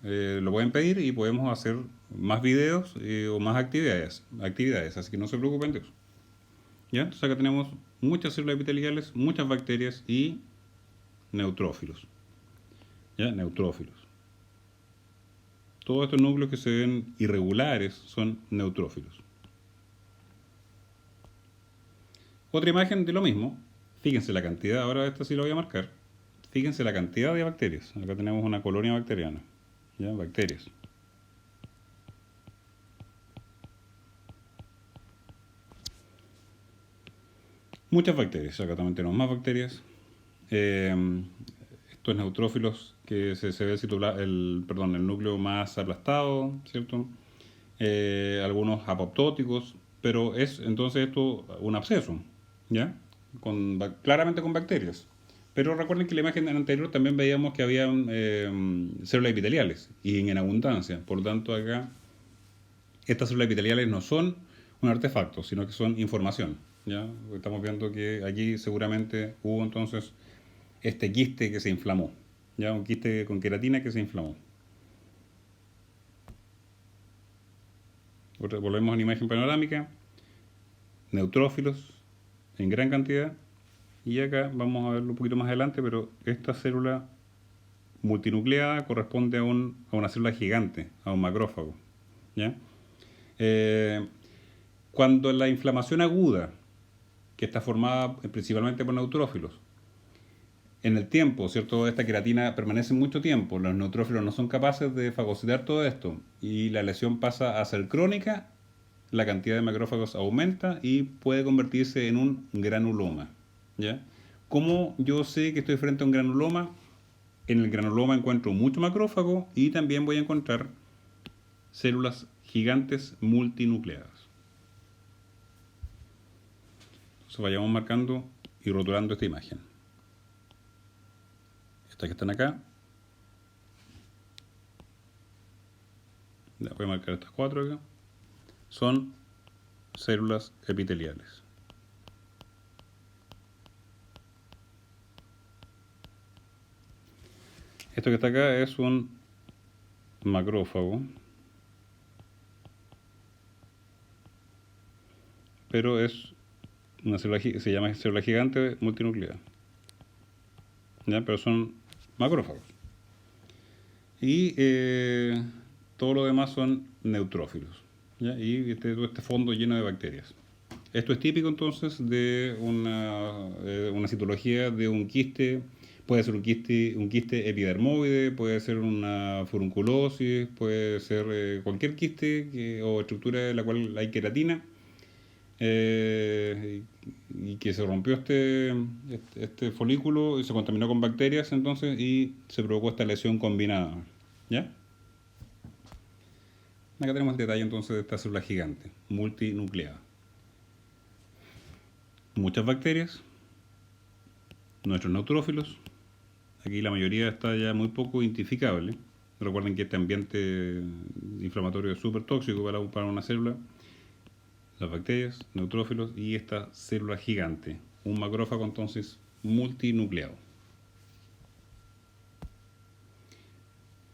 lo pueden pedir y podemos hacer más videos o más actividades, así que no se preocupen de eso. ¿Ya? Entonces acá tenemos muchas células epiteliales, muchas bacterias y neutrófilos. ¿Ya? Neutrófilos. Todos estos núcleos que se ven irregulares son neutrófilos. Otra imagen de lo mismo. Fíjense la cantidad, ahora esta sí lo voy a marcar. Fíjense la cantidad de bacterias. Acá tenemos una colonia bacteriana. ¿Ya? Bacterias. Muchas bacterias. Acá también tenemos más bacterias. Estos neutrófilos que se ve el núcleo más aplastado, ¿cierto? Algunos apoptóticos, pero es entonces esto un absceso, ¿ya? Claramente con bacterias. Pero recuerden que en la imagen anterior también veíamos que había células epiteliales y en abundancia. Por lo tanto, acá estas células epiteliales no son un artefacto, sino que son información. ¿Ya? Estamos viendo que aquí seguramente hubo entonces este quiste que se inflamó. ¿Ya? Un quiste con queratina que se inflamó. Volvemos a una imagen panorámica. Neutrófilos en gran cantidad. Y acá vamos a verlo un poquito más adelante, pero esta célula multinucleada corresponde a una célula gigante, a un macrófago. ¿Ya? Cuando la inflamación aguda, que está formada principalmente por neutrófilos, en el tiempo, ¿cierto? Esta queratina permanece mucho tiempo, los neutrófilos no son capaces de fagocitar todo esto y la lesión pasa a ser crónica, la cantidad de macrófagos aumenta y puede convertirse en un granuloma. ¿Ya? ¿Cómo yo sé que estoy frente a un granuloma? En el granuloma encuentro mucho macrófago y también voy a encontrar células gigantes multinucleadas. Entonces vayamos marcando y rotulando esta imagen. Estas que están acá. Voy a marcar estas 4 acá. Son células epiteliales. Esto que está acá es un macrófago, pero es una célula, se llama célula gigante multinucleada. ¿Ya? Pero son macrófagos. Y todo lo demás son neutrófilos. ¿Ya? Y todo este fondo lleno de bacterias. Esto es típico entonces de una citología de un quiste. Puede ser un quiste epidermoide, puede ser una furunculosis, puede ser cualquier quiste o estructura de la cual hay queratina y que se rompió este folículo y se contaminó con bacterias entonces y se provocó esta lesión combinada. ¿Ya? Acá tenemos el detalle entonces de esta célula gigante, multinucleada. Muchas bacterias, nuestros neutrófilos. Aquí la mayoría está ya muy poco identificable. Recuerden que este ambiente inflamatorio es súper tóxico para una célula. Las bacterias, neutrófilos y esta célula gigante. Un macrófago entonces multinucleado.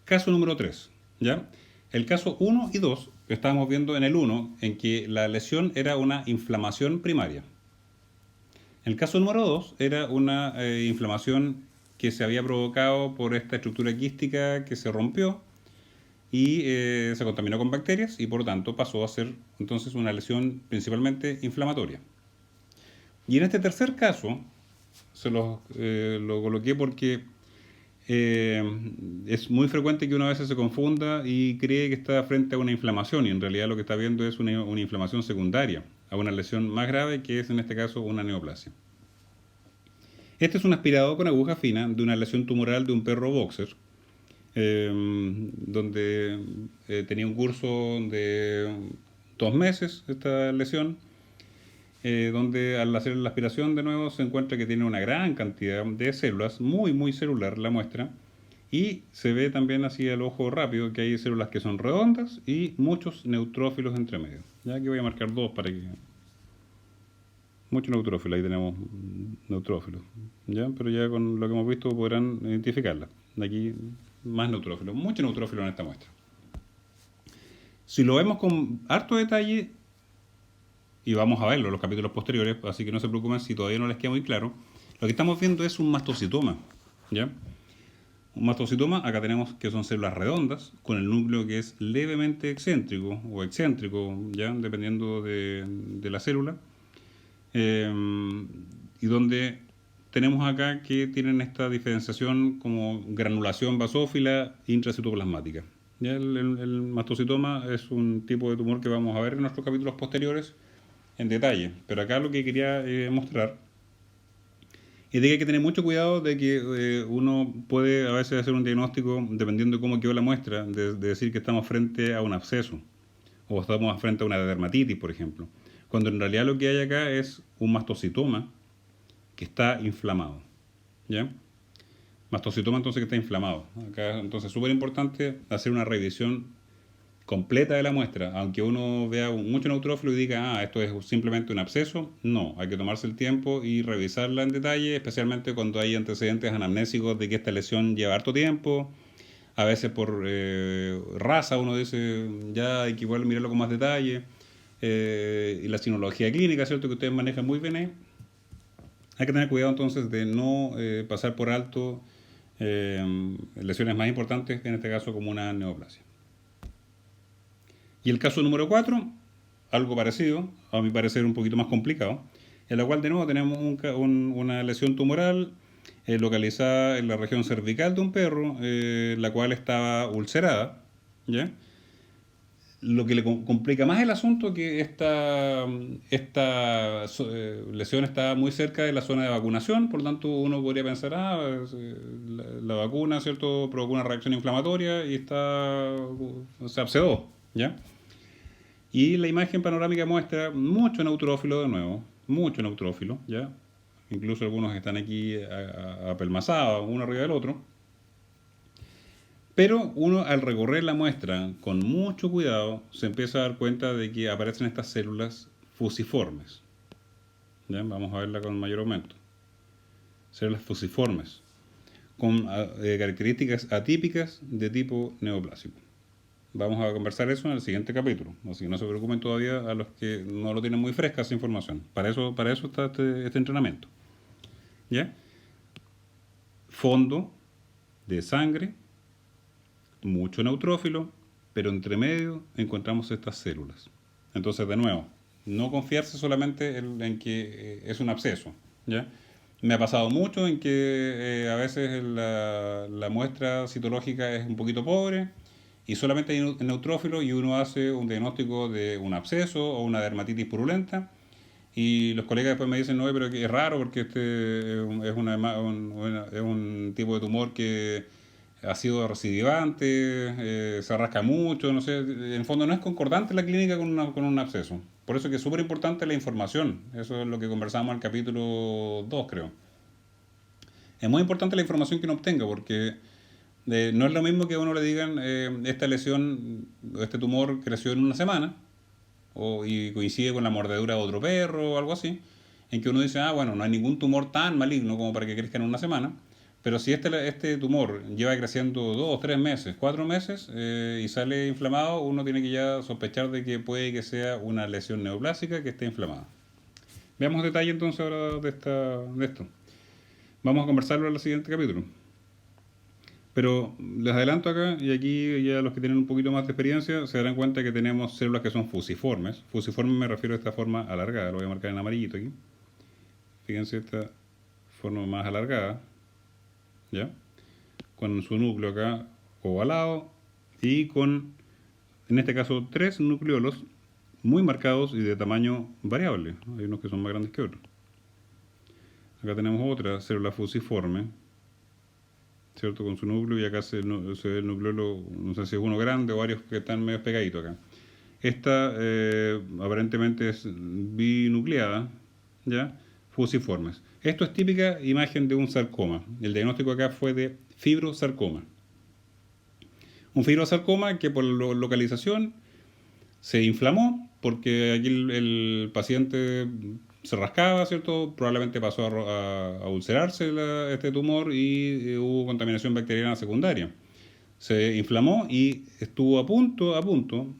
Caso número 3. ¿Ya? El caso 1 y 2, que estábamos viendo en el 1, en que la lesión era una inflamación primaria. El caso número 2 era una inflamación que se había provocado por esta estructura quística que se rompió y se contaminó con bacterias y por lo tanto pasó a ser entonces una lesión principalmente inflamatoria. Y en este tercer caso lo coloqué porque es muy frecuente que uno a veces se confunda y cree que está frente a una inflamación y en realidad lo que está viendo es una inflamación secundaria a una lesión más grave que es en este caso una neoplasia. Este es un aspirado con aguja fina de una lesión tumoral de un perro boxer donde tenía un curso de 2 meses esta lesión donde al hacer la aspiración de nuevo se encuentra que tiene una gran cantidad de células, muy celular la muestra, y se ve también así al ojo rápido que hay células que son redondas y muchos neutrófilos entre medio. Ya aquí voy a marcar 2 para que... Muchos neutrófilos, ahí tenemos neutrófilos, ¿ya? Pero ya con lo que hemos visto podrán identificarla. Aquí más neutrófilos, muchos neutrófilos en esta muestra. Si lo vemos con harto detalle, y vamos a verlo en los capítulos posteriores, así que no se preocupen si todavía no les queda muy claro, lo que estamos viendo es un mastocitoma, ¿ya? Un mastocitoma, acá tenemos que son células redondas, con el núcleo que es levemente excéntrico o excéntrico, ya dependiendo de la célula, eh, y donde tenemos acá que tienen esta diferenciación como granulación basófila intracitoplasmática. Ya el mastocitoma es un tipo de tumor que vamos a ver en nuestros capítulos posteriores en detalle, pero acá lo que quería mostrar es de que hay que tener mucho cuidado de que uno puede a veces hacer un diagnóstico dependiendo de cómo quedó la muestra, de decir que estamos frente a un absceso o estamos frente a una dermatitis, por ejemplo, cuando en realidad lo que hay acá es un mastocitoma que está inflamado, ¿ya? Mastocitoma entonces que está inflamado. Acá entonces es súper importante hacer una revisión completa de la muestra, aunque uno vea mucho neutrófilo y diga, esto es simplemente un absceso, no, hay que tomarse el tiempo y revisarla en detalle, especialmente cuando hay antecedentes anamnésicos de que esta lesión lleva harto tiempo, a veces por raza uno dice, ya hay que igual mirarlo con más detalle, y la sinología clínica, ¿cierto? Que ustedes manejan muy bien ahí. Hay que tener cuidado entonces de no pasar por alto lesiones más importantes, en este caso como una neoplasia. Y el caso número 4, algo parecido, a mi parecer un poquito más complicado, en la cual de nuevo tenemos una lesión tumoral localizada en la región cervical de un perro, la cual estaba ulcerada, ¿ya? Lo que le complica más el asunto es que esta lesión está muy cerca de la zona de vacunación, por lo tanto uno podría pensar, la vacuna, ¿cierto?, provocó una reacción inflamatoria y se abscedó, ¿ya? Y la imagen panorámica muestra mucho neutrófilo de nuevo, mucho neutrófilo, ¿ya? Incluso algunos están aquí apelmazados, uno arriba del otro. Pero uno al recorrer la muestra con mucho cuidado se empieza a dar cuenta de que aparecen estas células fusiformes. ¿Ya? Vamos a verla con mayor aumento. Células fusiformes, con características atípicas de tipo neoplásico. Vamos a conversar eso en el siguiente capítulo, así que no se preocupen todavía a los que no lo tienen muy fresca esa información. Para eso está este entrenamiento. ¿Ya? Fondo de sangre, mucho neutrófilo, pero entre medio encontramos estas células. Entonces, de nuevo, no confiarse solamente en que es un absceso, ¿ya? Me ha pasado mucho en que a veces la muestra citológica es un poquito pobre y solamente hay neutrófilo y uno hace un diagnóstico de un absceso o una dermatitis purulenta y los colegas después me dicen, no, pero que es raro porque es un tipo de tumor que ha sido recidivante, se rasca mucho, no sé, en el fondo no es concordante la clínica con un absceso. Por eso que es súper importante la información, eso es lo que conversamos en el capítulo 2, creo. Es muy importante la información que uno obtenga porque no es lo mismo que a uno le digan esta lesión, este tumor creció en una semana y coincide con la mordedura de otro perro o algo así, en que uno dice, bueno, no hay ningún tumor tan maligno como para que crezca en una semana, pero si este tumor lleva creciendo 2, 3 meses, 4 meses y sale inflamado, uno tiene que ya sospechar de que puede que sea una lesión neoplásica que esté inflamada. Veamos detalle entonces ahora de esto. Vamos a conversarlo en el siguiente capítulo. Pero les adelanto acá, y aquí ya los que tienen un poquito más de experiencia se darán cuenta que tenemos células que son fusiformes. Fusiforme me refiero a esta forma alargada, lo voy a marcar en amarillito aquí. Fíjense esta forma más alargada, ¿ya? Con su núcleo acá ovalado y con, en este caso, 3 nucleolos muy marcados y de tamaño variable. Hay unos que son más grandes que otros. Acá tenemos otra célula fusiforme, ¿cierto? Con su núcleo y acá se ve el nucleolo, no sé si es uno grande o varios que están medio pegaditos acá. Esta aparentemente es binucleada, ¿ya? Fusiformes. Esto es típica imagen de un sarcoma. El diagnóstico acá fue de fibrosarcoma. Un fibrosarcoma que por localización se inflamó porque aquí el paciente se rascaba, ¿cierto? Probablemente pasó a ulcerarse este tumor y hubo contaminación bacteriana secundaria. Se inflamó y estuvo a punto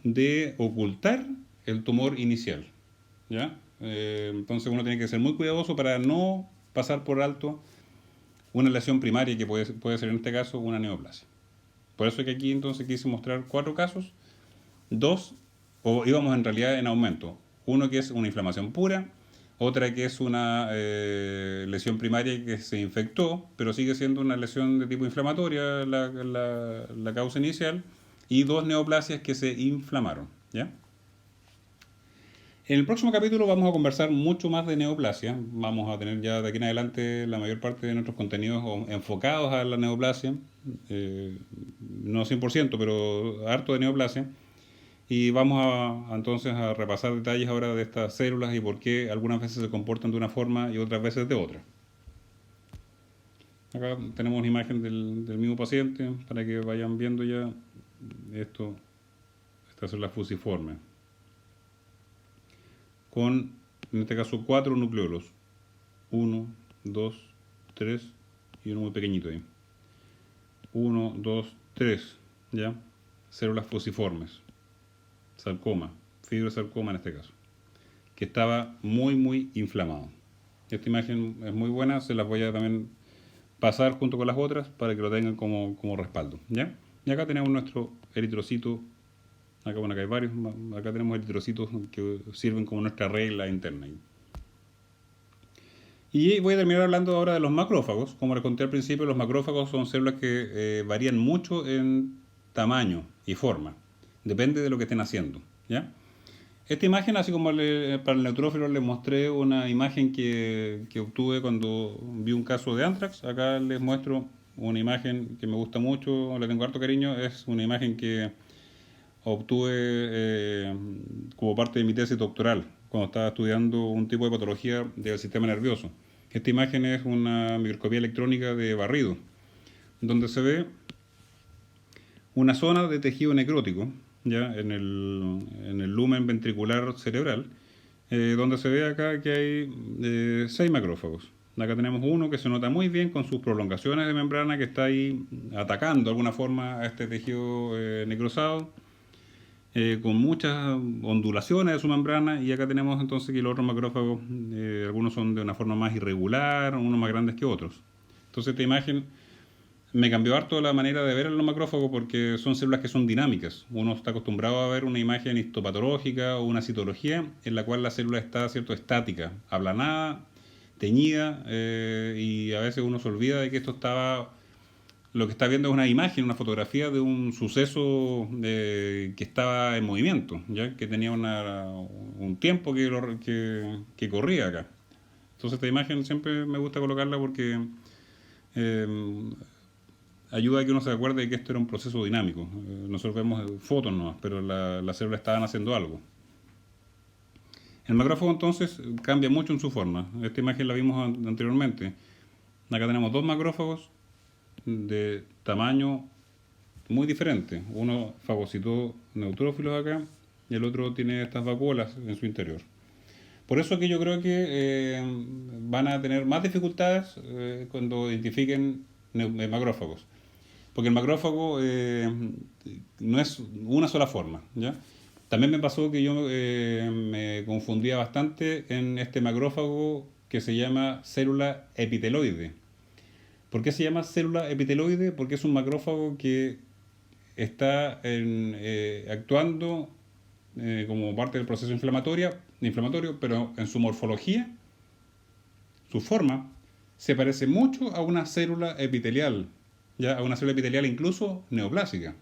de ocultar el tumor inicial, ¿ya? Entonces uno tiene que ser muy cuidadoso para no pasar por alto una lesión primaria que puede ser en este caso una neoplasia. Por eso es que aquí entonces quise mostrar 4 casos, 2, o íbamos en realidad en aumento. Uno que es una inflamación pura, otra que es una lesión primaria que se infectó, pero sigue siendo una lesión de tipo inflamatoria la causa inicial, y 2 neoplasias que se inflamaron, ¿ya? En el próximo capítulo vamos a conversar mucho más de neoplasia. Vamos a tener ya de aquí en adelante la mayor parte de nuestros contenidos enfocados a la neoplasia. No 100%, pero harto de neoplasia. Y vamos entonces a repasar detalles ahora de estas células y por qué algunas veces se comportan de una forma y otras veces de otra. Acá tenemos una imagen del mismo paciente para que vayan viendo ya esto, estas son las fusiformes. Con, en este caso, 4 nucleolos. 1, 2, 3 y uno muy pequeñito ahí. 1, 2, 3, ¿ya? Células fusiformes. Sarcoma, fibrosarcoma en este caso, que estaba muy inflamado. Esta imagen es muy buena, se las voy a también pasar junto con las otras para que lo tengan como respaldo, ¿ya? Y acá tenemos nuestro eritrocito. Acá, bueno, acá hay varios, acá tenemos eritrocitos que sirven como nuestra regla interna. Y voy a terminar hablando ahora de los macrófagos. Como les conté al principio, los macrófagos son células que varían mucho en tamaño y forma. Depende de lo que estén haciendo, ¿ya? Esta imagen, así como para el neutrófilo les mostré una imagen que obtuve cuando vi un caso de anthrax. Acá les muestro una imagen que me gusta mucho, le tengo harto cariño. Es una imagen que obtuve como parte de mi tesis doctoral, cuando estaba estudiando un tipo de patología del sistema nervioso. Esta imagen es una microscopía electrónica de barrido, donde se ve una zona de tejido necrótico, ya en el lumen ventricular cerebral, donde se ve acá que hay 6 macrófagos. Acá tenemos uno que se nota muy bien con sus prolongaciones de membrana, que está ahí atacando de alguna forma a este tejido necrosado, con muchas ondulaciones de su membrana. Y acá tenemos entonces que los otros macrófagos, algunos son de una forma más irregular, unos más grandes que otros. Entonces esta imagen me cambió harto la manera de ver a los macrófagos, porque son células que son dinámicas. Uno está acostumbrado a ver una imagen histopatológica o una citología en la cual la célula está, ¿cierto?, estática, aplanada, teñida, y a veces uno se olvida de que esto estaba... Lo que está viendo es una imagen, una fotografía de un suceso que estaba en movimiento, ¿ya? Que tenía un tiempo que corría acá. Entonces esta imagen siempre me gusta colocarla porque eh, ayuda a que uno se acuerde de que esto era un proceso dinámico. Nosotros vemos fotos nomás, pero las células estaban haciendo algo. El macrófago entonces cambia mucho en su forma. Esta imagen la vimos anteriormente. Acá tenemos 2 macrófagos de tamaño muy diferente. Uno fagocitó neutrófilos acá y el otro tiene estas vacuolas en su interior. Por eso que yo creo que van a tener más dificultades cuando identifiquen macrófagos. Porque el macrófago no es una sola forma, ¿ya? También me pasó que yo me confundía bastante en este macrófago que se llama célula epiteloide. ¿Por qué se llama célula epiteloide? Porque es un macrófago que está actuando como parte del proceso inflamatorio, pero en su morfología, su forma, se parece mucho a una célula epitelial, ya a una célula epitelial incluso neoplásica.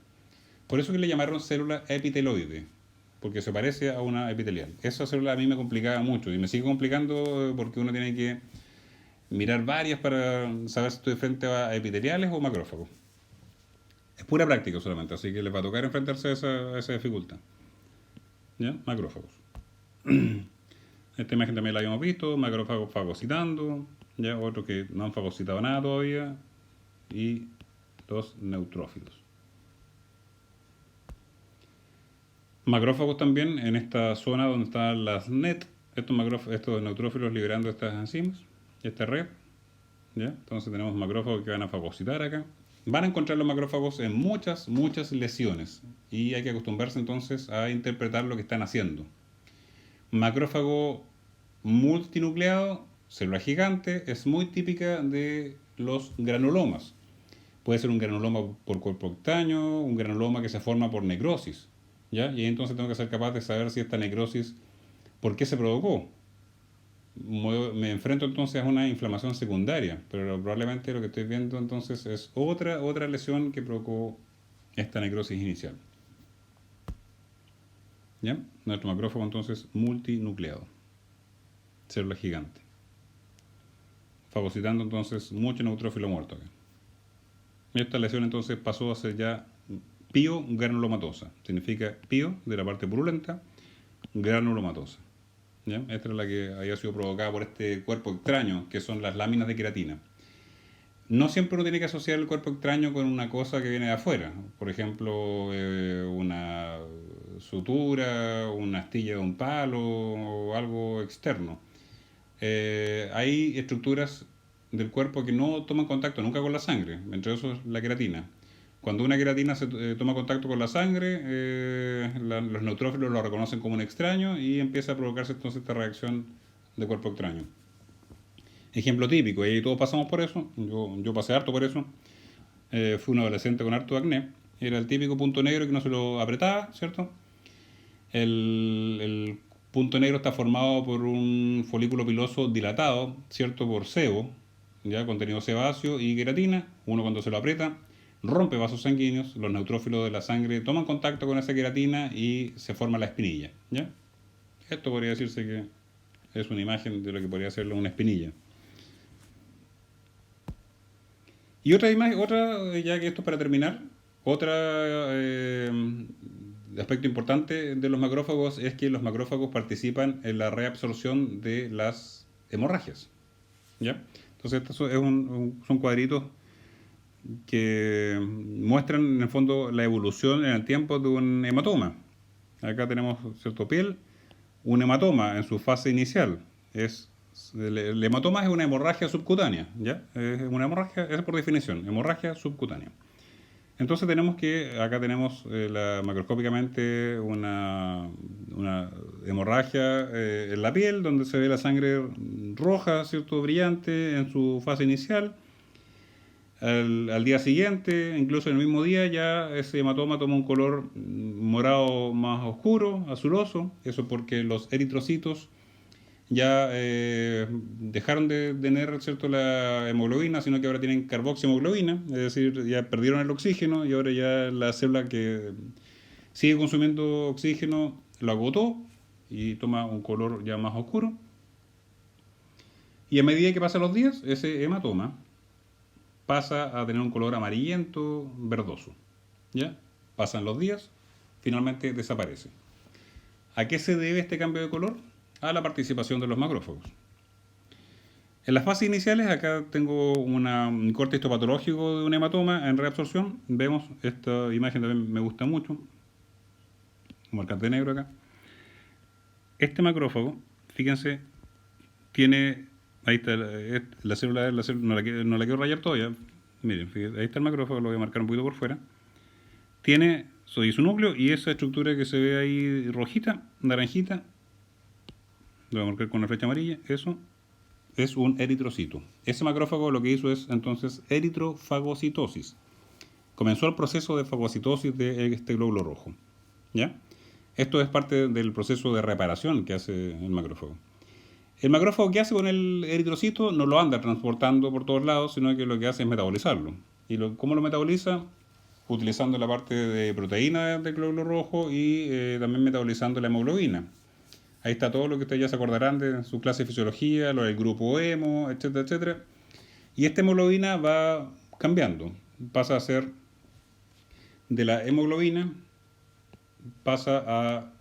Por eso que le llamaron célula epiteloide, porque se parece a una epitelial. Esa célula a mí me complicaba mucho y me sigue complicando porque uno tiene que mirar varias para saber si estoy frente a epiteliales o macrófagos. Es pura práctica solamente, así que les va a tocar enfrentarse a esa dificultad. ¿Ya? Macrófagos. Esta imagen también la habíamos visto, macrófagos fagocitando, ya otros que no han fagocitado nada todavía, y los neutrófilos. Macrófagos también en esta zona donde están las NET, estos neutrófilos liberando estas enzimas, esta red, ¿ya? Entonces tenemos macrófagos que van a fagocitar acá. Van a encontrar los macrófagos en muchas lesiones y hay que acostumbrarse entonces a interpretar lo que están haciendo. Macrófago multinucleado, célula gigante, es muy típica de los granulomas. Puede ser un granuloma por cuerpo extraño, un granuloma que se forma por necrosis, ¿ya? Y entonces tengo que ser capaz de saber si esta necrosis, ¿por qué se provocó? Me enfrento entonces a una inflamación secundaria, pero probablemente lo que estoy viendo entonces es otra lesión que provocó esta necrosis inicial. ¿Ya? Nuestro macrófago entonces multinucleado, célula gigante, fagocitando entonces mucho neutrófilo muerto acá. Esta lesión entonces pasó a ser ya piogranulomatosa. Significa pio de la parte purulenta, granulomatosa. ¿Ya? Esta es la que había sido provocada por este cuerpo extraño, que son las láminas de queratina. No siempre uno tiene que asociar el cuerpo extraño con una cosa que viene de afuera. Por ejemplo, una sutura, una astilla de un palo o algo externo. Hay estructuras del cuerpo que no toman contacto nunca con la sangre, entre esos la queratina. Cuando una queratina se toma contacto con la sangre, los neutrófilos lo reconocen como un extraño y empieza a provocarse entonces esta reacción de cuerpo extraño. Ejemplo típico, y todos pasamos por eso, yo pasé harto por eso. Fui un adolescente con harto acné, era el típico punto negro que no se lo apretaba, ¿cierto? El punto negro está formado por un folículo piloso dilatado, ¿cierto? Por sebo, ya contenido sebáceo y queratina. Uno cuando se lo aprieta rompe vasos sanguíneos, los neutrófilos de la sangre toman contacto con esa queratina y se forma la espinilla, ¿ya? Esto podría decirse que es una imagen de lo que podría ser una espinilla. Y otra imagen, ya que esto es para terminar, otra aspecto importante de los macrófagos es que los macrófagos participan en la reabsorción de las hemorragias, ¿ya? Entonces estos son cuadritos que muestran en el fondo la evolución en el tiempo de un hematoma. Acá tenemos cierto piel, un hematoma en su fase inicial. El hematoma es una hemorragia subcutánea, ¿ya? Es una hemorragia, es por definición, hemorragia subcutánea. Entonces acá tenemos macroscópicamente una hemorragia en la piel, donde se ve la sangre roja, ¿cierto? Brillante en su fase inicial. Al día siguiente, incluso en el mismo día, ya ese hematoma toma un color morado más oscuro, azuloso. Eso porque los eritrocitos ya dejaron de tener, ¿cierto?, la hemoglobina, sino que ahora tienen carboxihemoglobina, es decir, ya perdieron el oxígeno y ahora ya la célula que sigue consumiendo oxígeno lo agotó y toma un color ya más oscuro. Y a medida que pasan los días, ese hematoma pasa a tener un color amarillento, verdoso. ¿Ya? Pasan los días, finalmente desaparece. ¿A qué se debe este cambio de color? A la participación de los macrófagos. En las fases iniciales, acá tengo un corte histopatológico de un hematoma en reabsorción. Vemos esta imagen, también me gusta mucho. Marcante negro acá. Este macrófago, fíjense, tiene... Ahí está la célula, no la quiero rayar todavía. Miren, fíjense, ahí está el macrófago, lo voy a marcar un poquito por fuera. Tiene su núcleo y esa estructura que se ve ahí rojita, naranjita, lo voy a marcar con una flecha amarilla, eso es un eritrocito. Ese macrófago lo que hizo es entonces eritrofagocitosis. Comenzó el proceso de fagocitosis de este glóbulo rojo. ¿Ya? Esto es parte del proceso de reparación que hace el macrófago. El macrófago, ¿qué hace con el eritrocito? No lo anda transportando por todos lados, sino que lo que hace es metabolizarlo. ¿Y cómo lo metaboliza? Utilizando la parte de proteína del glóbulo rojo y también metabolizando la hemoglobina. Ahí está todo lo que ustedes ya se acordarán de su clase de fisiología, lo del grupo hemo, etcétera, etcétera. Y esta hemoglobina va cambiando. Pasa a ser de la hemoglobina, pasa a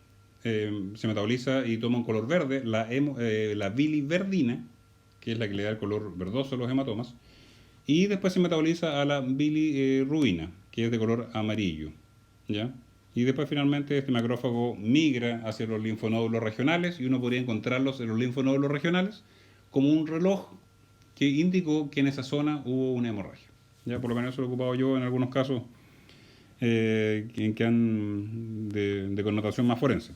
se metaboliza y toma un color verde, la biliverdina, que es la que le da el color verdoso a los hematomas, y después se metaboliza a la bilirrubina, que es de color amarillo, ¿ya? Y después finalmente este macrófago migra hacia los linfonódulos regionales y uno podría encontrarlos en los linfonódulos regionales como un reloj que indicó que en esa zona hubo una hemorragia. Ya por lo menos eso lo he ocupado yo en algunos casos que han de connotación más forense.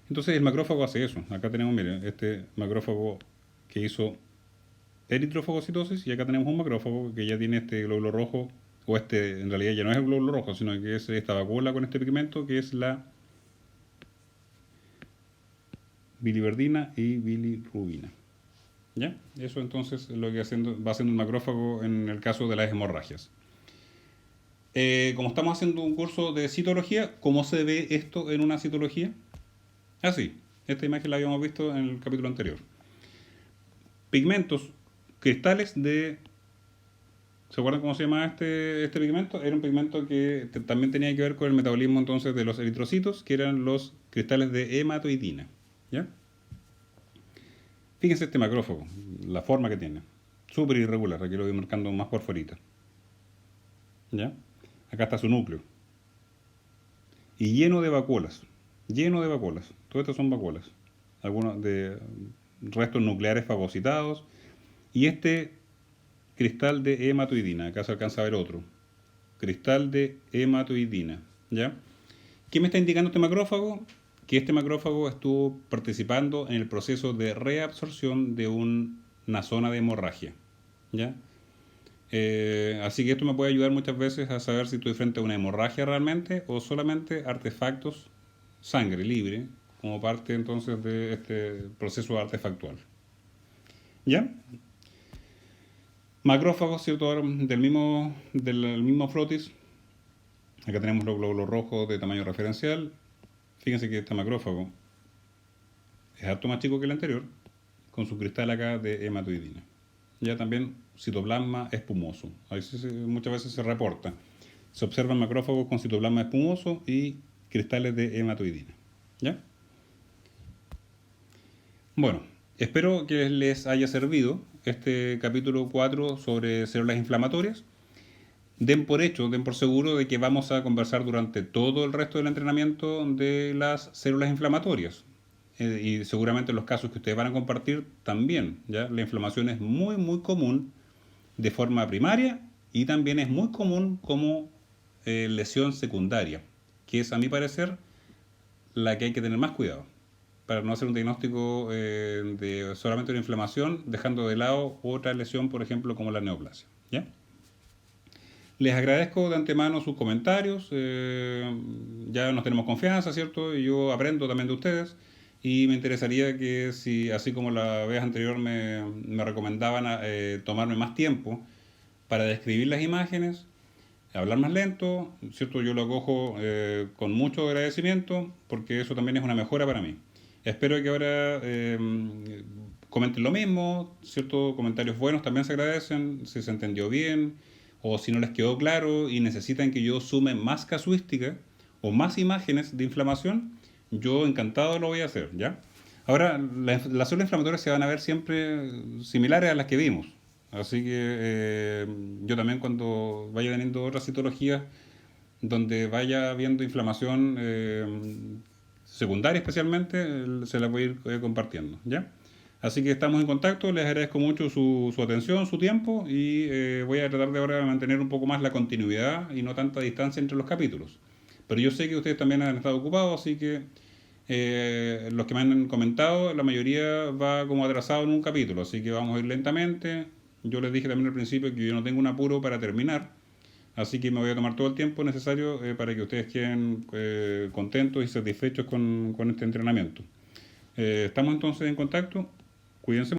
Entonces el macrófago hace eso. Acá tenemos, miren, este macrófago que hizo eritrofagocitosis y acá tenemos un macrófago que ya tiene este glóbulo rojo, o este en realidad ya no es el glóbulo rojo, sino que es esta vacuola con este pigmento que es la biliverdina y bilirrubina. ¿Ya? Eso entonces es lo que va haciendo el macrófago en el caso de las hemorragias. Como estamos haciendo un curso de citología, ¿cómo se ve esto en una citología? Así, esta imagen la habíamos visto en el capítulo anterior. Pigmentos, cristales de... ¿Se acuerdan cómo se llama este pigmento? Era un pigmento que también tenía que ver con el metabolismo entonces de los eritrocitos, que eran los cristales de hematoidina. ¿Ya? Fíjense este macrófago, la forma que tiene. Súper irregular, aquí lo voy marcando más por fuera. ¿Ya? Acá está su núcleo. Y lleno de vacuolas. Lleno de vacuolas. Todo esto son vacuolas. Algunos de restos nucleares fagocitados. Y este cristal de hematoidina. Acá se alcanza a ver otro. Cristal de hematoidina. ¿Ya? ¿Qué me está indicando este macrófago? Que este macrófago estuvo participando en el proceso de reabsorción de una zona de hemorragia. ¿Ya? Así que esto me puede ayudar muchas veces a saber si estoy frente a una hemorragia realmente o solamente artefactos, sangre libre, como parte entonces de este proceso artefactual. ¿Ya? Macrófagos, ¿cierto? Del mismo frotis. Acá tenemos los glóbulos rojos de tamaño referencial. Fíjense que este macrófago es harto más chico que el anterior, con su cristal acá de hematoidina. Ya también citoplasma espumoso. Muchas veces se reporta. Se observan macrófagos con citoplasma espumoso y cristales de hematoidina. ¿Ya? Bueno, espero que les haya servido este capítulo 4 sobre células inflamatorias. Den por hecho, den por seguro de que vamos a conversar durante todo el resto del entrenamiento de las células inflamatorias. Y seguramente los casos que ustedes van a compartir también. ¿Ya? La inflamación es muy, muy común de forma primaria y también es muy común como lesión secundaria, que es a mi parecer la que hay que tener más cuidado para no hacer un diagnóstico de solamente una inflamación, dejando de lado otra lesión, por ejemplo, como la neoplasia. ¿Ya? Les agradezco de antemano sus comentarios, ya nos tenemos confianza, ¿cierto? Y yo aprendo también de ustedes y me interesaría que si, así como la vez anterior me recomendaban tomarme más tiempo para describir las imágenes, hablar más lento, ¿cierto? Yo lo acojo con mucho agradecimiento porque eso también es una mejora para mí. Espero que ahora comenten lo mismo, ¿cierto? Comentarios buenos también se agradecen, si se entendió bien o si no les quedó claro y necesitan que yo sume más casuística o más imágenes de inflamación, yo encantado lo voy a hacer, ¿ya? Ahora, las células inflamatorias se van a ver siempre similares a las que vimos. Así que yo también cuando vaya teniendo otras citologías donde vaya viendo inflamación secundaria especialmente, se las voy a ir compartiendo, ¿ya? Así que estamos en contacto, les agradezco mucho su atención, su tiempo y voy a tratar de ahora mantener un poco más la continuidad y no tanta distancia entre los capítulos. Pero yo sé que ustedes también han estado ocupados, así que los que me han comentado, la mayoría va como atrasado en un capítulo, así que vamos a ir lentamente. Yo les dije también al principio que yo no tengo un apuro para terminar, así que me voy a tomar todo el tiempo necesario para que ustedes queden contentos y satisfechos con este entrenamiento. Estamos entonces en contacto, cuídense.